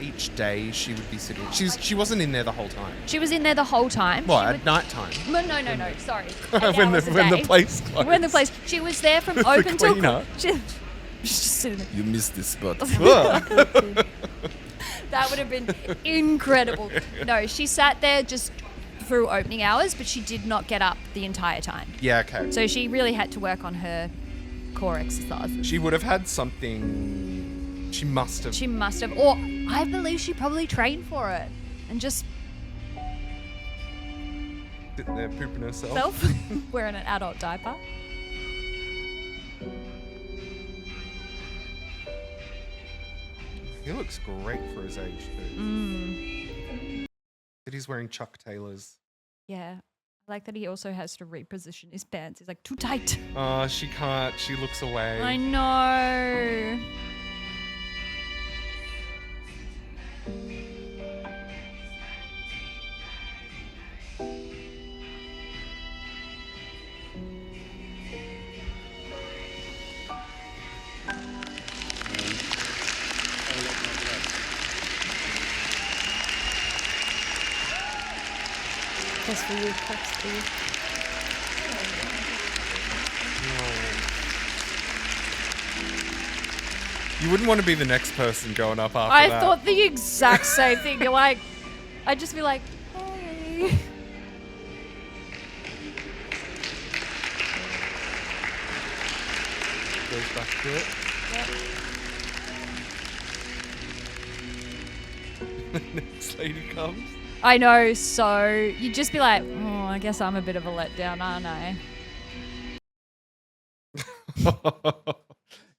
each day she would be sitting? She wasn't in there the whole time. she was in there the whole time. What, at night time? No, sorry. 8 when hours a the day. place closed. When the place, she was there from open till cleaner. She's just sitting there. You missed this spot. That would have been incredible. No, she sat there just through opening hours, but she did not get up the entire time. Yeah, okay. So she really had to work on her core exercises. She would have had something. She must have. She must have, or I believe she probably trained for it and just Sitting there pooping herself. self wearing an adult diaper. He looks great for his age too. That he's wearing Chuck Taylors. Yeah. I like that he also has to reposition his pants. He's like, too tight. Oh, she can't. She looks away. I know. That's for you. That's for you. You wouldn't want to be the next person going up after I that. thought the exact same thing. You're like, I'd just be like, hey. Goes back to it. The next lady comes. I know, so you'd just be like, oh, I guess I'm a bit of a letdown, aren't I?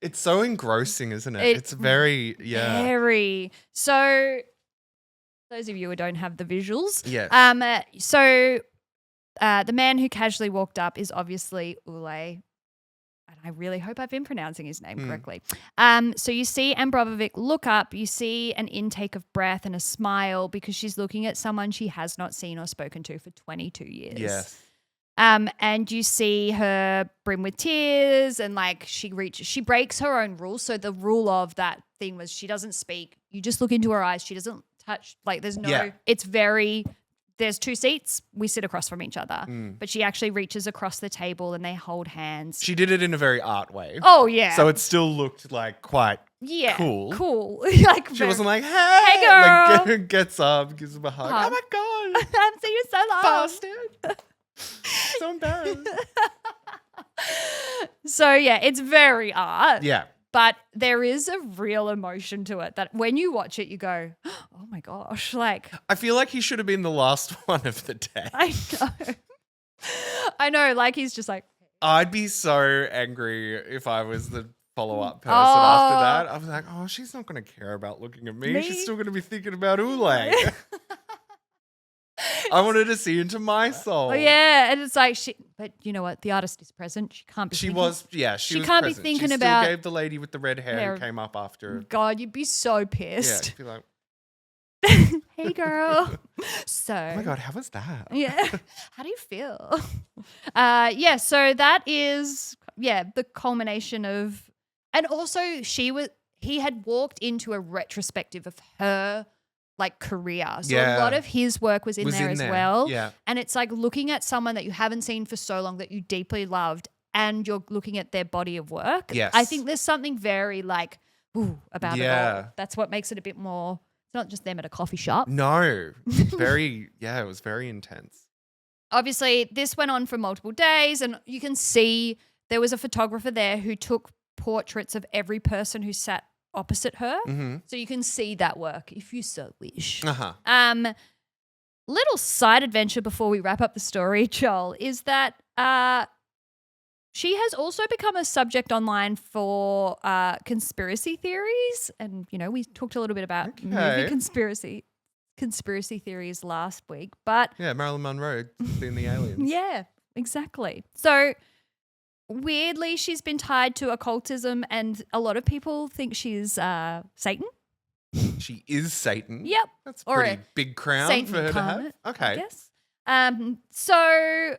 It's so engrossing, isn't it? It- It's very, yeah. Very. So, those of you who don't have the visuals. Yes. The man who casually walked up is obviously Ulay. And I really hope I've been pronouncing his name correctly. So you see Abramović look up, you see an intake of breath and a smile because she's looking at someone she has not seen or spoken to for 22 years. Yes. And you see her brim with tears and like she breaks her own rules. So the rule of that thing was she doesn't speak. You just look into her eyes. She doesn't touch, like there's no, Yeah. it's very, there's two seats. We sit across from each other, but she actually reaches across the table and they hold hands. She did it in a very art way. Oh yeah. So it still looked like quite yeah, cool. Cool. Like She wasn't like, hey, girl. Like, gets up, gives him a hug. Hug. Oh my God. I haven't seen you so long. Bastard. So embarrassed. So yeah, it's very art. Yeah. But there is a real emotion to it that when you watch it, you go, oh my gosh, like, I feel like he should have been the last one of the day. I know. I know, like he's just like, I'd be so angry if I was the follow-up person Oh. after that. I was like, oh, she's not going to care about looking at me. Me? She's still going to be thinking about Ulay. I wanted to see into my soul. oh yeah. And it's like, but you know what? The artist is present. She can't be She thinking- was, yeah, she was can't be present. thinking she about- still gave the lady with the red hair Hair. who came up after her. God, you'd be so Yeah, pissed. she'd be like, Hey girl. So oh my God, how was that? yeah. How do you feel? Yeah, so that is the culmination of, and also he had walked into a retrospective of her like career. So a Yeah. lot of his work was in there as well. Yeah. And it's like looking at someone that you haven't seen for so long that you deeply loved and you're looking at their body of work. Yes. I think there's something very like ooh about it Yeah. all. That's what makes it a bit more, it's not just them at a coffee shop. No. Very, it was very intense. Obviously, this went on for multiple days, and you can see there was a photographer there who took portraits of every person who sat opposite her. Mm-hmm. So you can see that work if you so wish. Uh-huh. Little side adventure before we wrap up the story, Joel, is that she has also become a subject online for conspiracy theories. And, you know, we talked a little bit about movie conspiracy theories last week, but Yeah, Marilyn Monroe being the aliens. yeah, exactly. So weirdly, she's been tied to occultism, and a lot of people think she's Satan. She is Satan. Yep. That's a Or pretty a big crown Satan for her to have. incarnate, I Okay. guess. So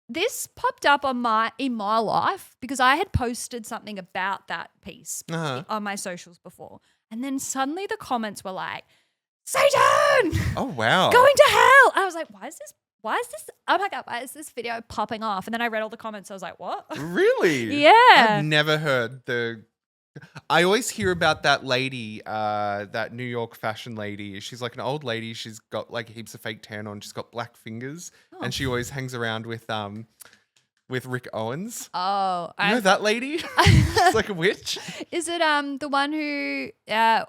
this popped up in my life because I had posted something about that piece Uh-huh. on my socials before, and then suddenly the comments were like, "Satan, Oh, wow. going to hell!" I was like, "Why is this? Oh my God, why is this video popping off?" And then I read all the comments. I was like, "What?" Really? Yeah. I've never heard the I always hear about that lady, that New York fashion lady. She's like an old lady. She's got like heaps of fake tan on. She's got black fingers, Oh. and she always hangs around with Rick Owens. Oh, You know that lady? She's like a witch. Is it the one who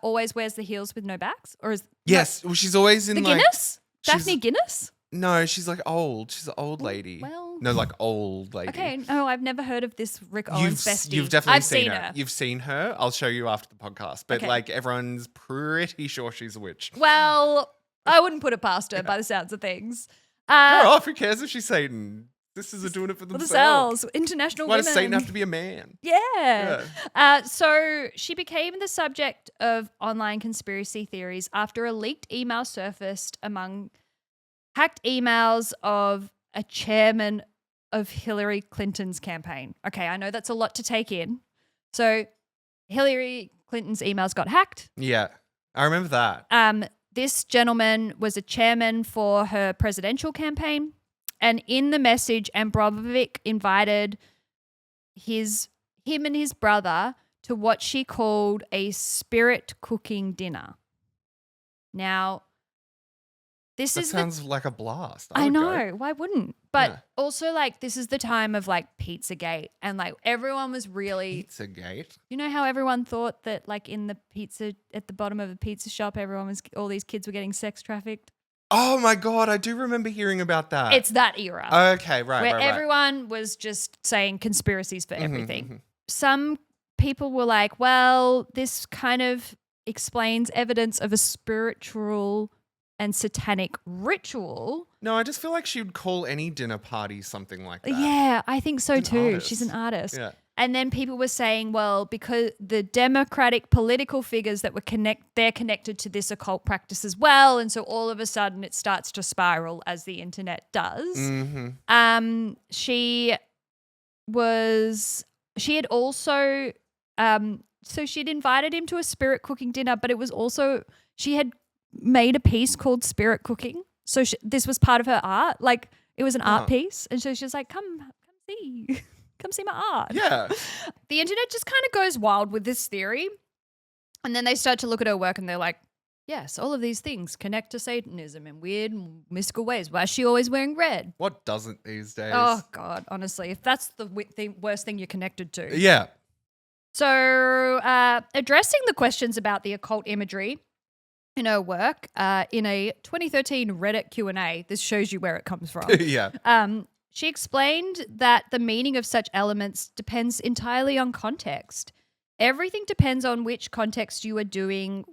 always wears the heels with no backs, or is Yes, well, she's always in the like Guinness? she's- Daphne Guinness? No, she's like old. She's an old lady. well- no, like old lady. Okay, no, I've never heard of this Rick Owens bestie. You've definitely I've seen her. You've seen her. I'll show you after the podcast. But Okay. like everyone's pretty sure she's a witch. Well, I wouldn't put it past her by the sounds of things. Go off. Who cares if she's Satan? This is doing it for For themselves. themselves, international Why women. does Satan have to be a man? Yeah. So she became the subject of online conspiracy theories after a leaked email surfaced among hacked emails of a chairman of Hillary Clinton's campaign. Okay, I know that's a lot to take in. So Hillary Clinton's emails got hacked. Yeah, I remember that. This gentleman was a chairman for her presidential campaign. And in the message, Abramović invited him and his brother to what she called a spirit cooking dinner. Now, this That is sounds like a blast. I would go. know, why wouldn't? But Yeah. also like this is the time of like Pizzagate, and like everyone was really, Pizzagate. you know how everyone thought that like in the pizza at the bottom of a pizza shop, all these kids were getting sex trafficked. Oh my god, I do remember hearing about that. It's that era. Okay, right, where right. everyone was just saying conspiracies for everything. mhm. Some people were like, well, this kind of explains evidence of a spiritual and satanic ritual. No, I just feel like she would call any dinner party something like that. Yeah, I think so She's an too. artist. She's an artist. Yeah. And then people were saying, well, because the democratic political figures that were they're connected to this occult practice as well. And so all of a sudden it starts to spiral as the internet does. Mm-hmm. She had also, so she'd invited him to a spirit cooking dinner, but it was also, she had made a piece called Spirit Cooking. So this was part of her art. Like it was an art piece. And so she was like, come see. Come see my art. Yeah. The internet just kind of goes wild with this theory. And then they start to look at her work and they're like, yes, all of these things connect to Satanism in weird and mystical ways. Why is she always wearing red? What doesn't these days? Oh, God, honestly, if that's the worst thing you're connected to. Yeah. So addressing the questions about the occult imagery in her work, in a 2013 Reddit Q&A, this shows you where it comes from. Yeah. She explained that the meaning of such elements depends entirely on context. Everything depends on which context you are doing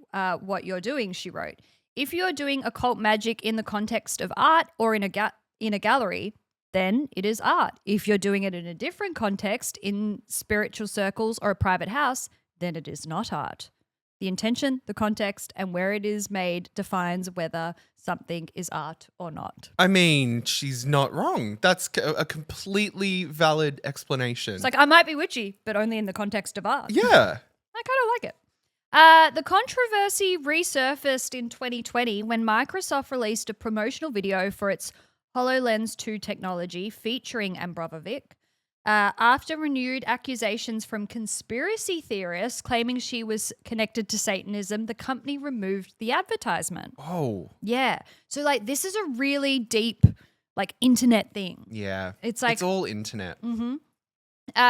what you're doing, she wrote. If you're doing occult magic in the context of art or in a gallery, then it is art. If you're doing it in a different context, in spiritual circles or a private house, then it is not art. The intention, the context, and where it is made defines whether something is art or not. I mean, she's not wrong. That's a completely valid explanation. It's like, I might be witchy, but only in the context of art. yeah. I kind of like it. The controversy resurfaced in 2020 when Microsoft released a promotional video for its HoloLens 2 technology featuring Abramović. After renewed accusations from conspiracy theorists claiming she was connected to Satanism, the company removed the advertisement. Oh. Yeah. So, like, this is a really deep, like, internet thing. Yeah. It's like- it's all internet.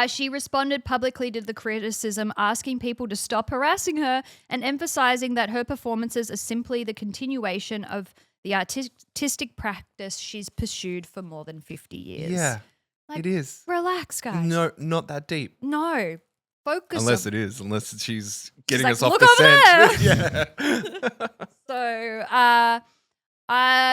She responded publicly to the criticism, asking people to stop harassing her and emphasizing that her performances are simply the continuation of the artistic practice she's pursued for more than 50 years. Yeah. Like, it is. Relax, guys. No, not that deep. No. Focus. Unless it is. Unless she's getting like, us off "Look the over scent. Yeah.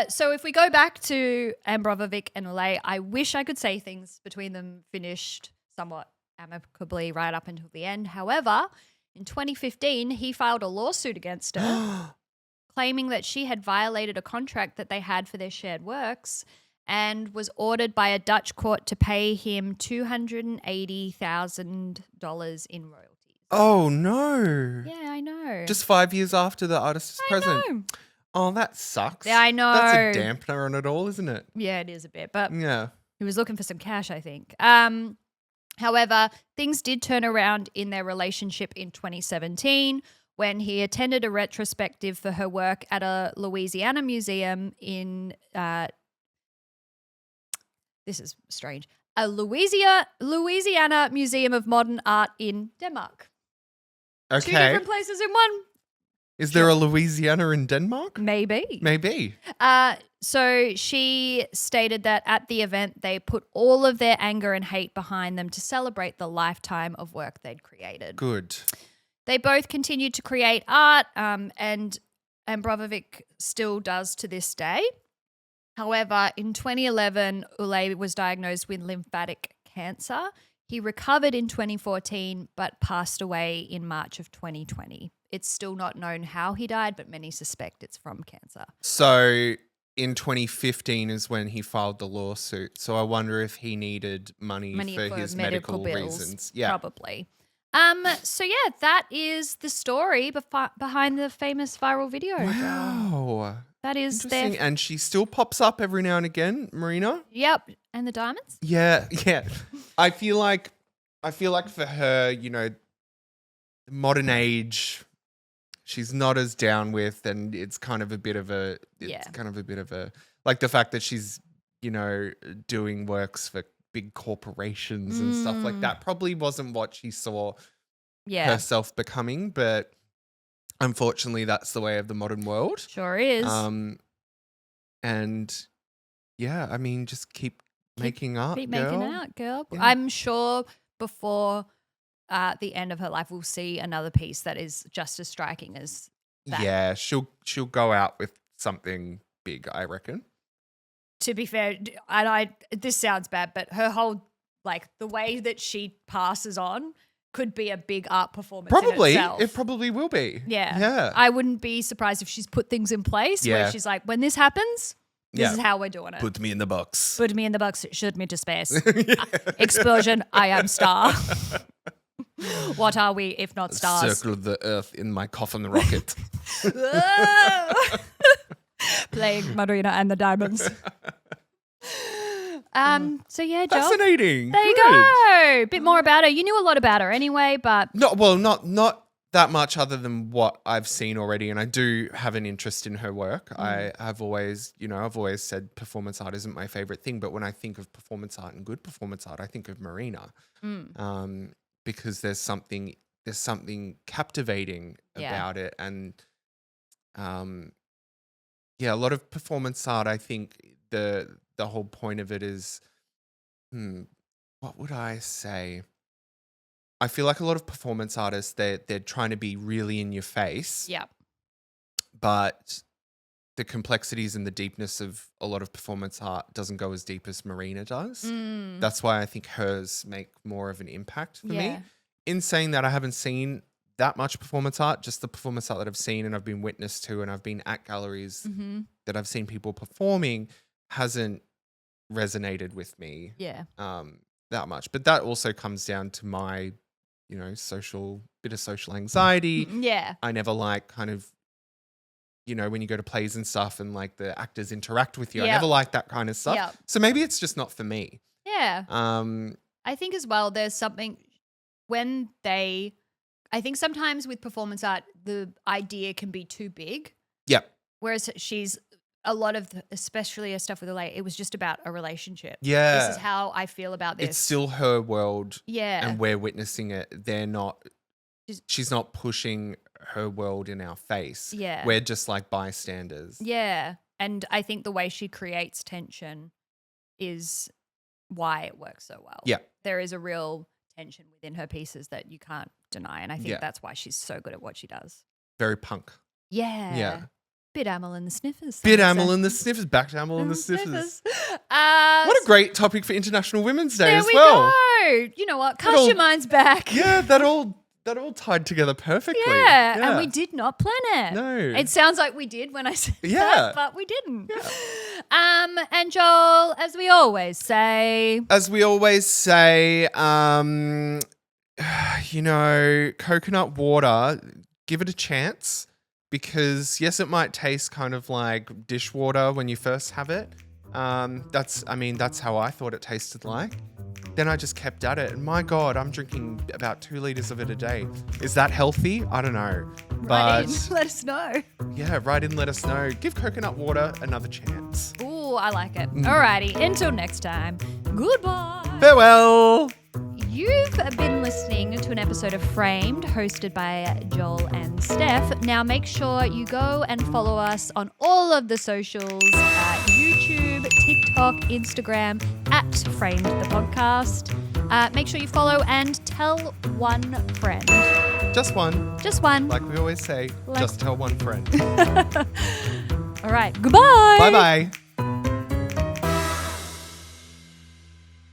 So if we go back to Abramović and Ulay, I wish I could say things between them finished somewhat amicably right up until the end. However, in 2015, he filed a lawsuit against her, claiming that she had violated a contract that they had for their shared works and was ordered by a Dutch court to pay him $280,000 in royalties. Oh, no. Yeah, I know. Just 5 years after the artist is present. know. Oh, that sucks. Yeah, I know. That's a dampener on it all, isn't it? Yeah, it is a bit, but Yeah. he was looking for some cash, I think. However, things did turn around in their relationship in 2017 when he attended a retrospective for her work at a Louisiana museum in this is strange. A Louisiana Museum of Modern Art in Denmark. Two Okay. different places in one. Is there a Louisiana in Denmark? Maybe. Maybe. So she stated that at the event, they put all of their anger and hate behind them to celebrate the lifetime of work they'd created. Good. They both continued to create art, and Abramović still does to this day. However, in 2011, Ulay was diagnosed with lymphatic cancer. He recovered in 2014, but passed away in March of 2020. It's still not known how he died, but many suspect it's from cancer. So in 2015 is when he filed the lawsuit. So I wonder if he needed money for his medical bills, reasons. Yeah. probably. So yeah, that is the story behind the famous viral video. Joel. Wow. That is Interesting. their. And she still pops up every now and again, Marina. Yep, and the diamonds. Yeah. I feel like for her, modern age, she's not as down with, and it's kind of a bit of a like the fact that she's, doing works for big corporations and stuff like that probably wasn't what she saw herself becoming, but unfortunately that's the way of the modern world. Sure is. And yeah, I mean, just keep making art, Keep girl. making out, girl. Yeah. I'm sure before the end of her life, we'll see another piece that is just as striking as that. Yeah, she'll go out with something big, I reckon. To be fair, this sounds bad, but her whole, the way that she passes on could be a big art performance Probably. in itself. It probably will be. Yeah. Yeah. I wouldn't be surprised if she's put things in place where she's like, when this happens, this is how we're doing it. Put me in the box. Put me in the box, shoot me to space. Explosion, I am star. What are we if not stars? Circle of the earth in my coffin rocket. Playing Marina and the Diamonds. So yeah, Joel. Fascinating. There you Good. go. Bit more about her. You knew a lot about her anyway, but Not that much other than what I've seen already, and I do have an interest in her work. I've always said performance art isn't my favorite thing, but when I think of performance art and good performance art, I think of Marina, because there's something captivating about it, and a lot of performance art. I think the whole point of it is, what would I say? I feel like a lot of performance artists, they're trying to be really in your face. yeah. But the complexities and the deepness of a lot of performance art doesn't go as deep as Marina does. That's why I think hers make more of an impact for me. In saying that, I haven't seen that much performance art, just the performance art that I've seen and I've been witness to, and I've been at galleries that I've seen people performing, hasn't resonated with me that much. But that also comes down to my social anxiety. Yeah. I never like kind of, when you go to plays and stuff and like the actors interact with you, I never like that kind of stuff. Yeah. So maybe it's just not for me. Yeah. I think as well, there's something I think sometimes with performance art, the idea can be too big. Yeah. Whereas a lot of, especially her stuff with Ulay, it was just about a relationship. Yeah. This is how I feel about this. It's still her world. Yeah. And we're witnessing it. She's not pushing her world in our face. Yeah. We're just like bystanders. Yeah. And I think the way she creates tension is why it works so well. Yeah. There is a real tension within her pieces that you can't deny. And I think that's why she's so good at what she does. Very punk. Yeah. Yeah. Bit Amel and the Sniffers. Bit Amel and the Sniffers. Back to Amel and the Sniffers. What a great topic for International Women's Day as well. There we go. You know what? Cast your minds back. Yeah, that all tied together perfectly. Yeah, and we did not plan it. No. It sounds like we did when I said that, but we didn't. Yeah. And Joel, as we always say, coconut water, give it a chance, because yes, it might taste kind of like dishwater when you first have it. That's how I thought it tasted like. then I just kept at it. And my God, I'm drinking about 2 liters of it a day. Is that healthy? I don't know. Right But in. Let us know. yeah, write in, let us know. Give coconut water another chance. Ooh, I like it. Alrighty, until next time. Goodbye. Farewell. You've been listening to an episode of Framed, hosted by Joel and Steph. Now make sure you go and follow us on all of the socials, YouTube, TikTok, Instagram, at Framed the Podcast. Make sure you follow and tell one friend. Just one. Just one. Like we always say, just tell one friend. All right, goodbye. Bye-bye.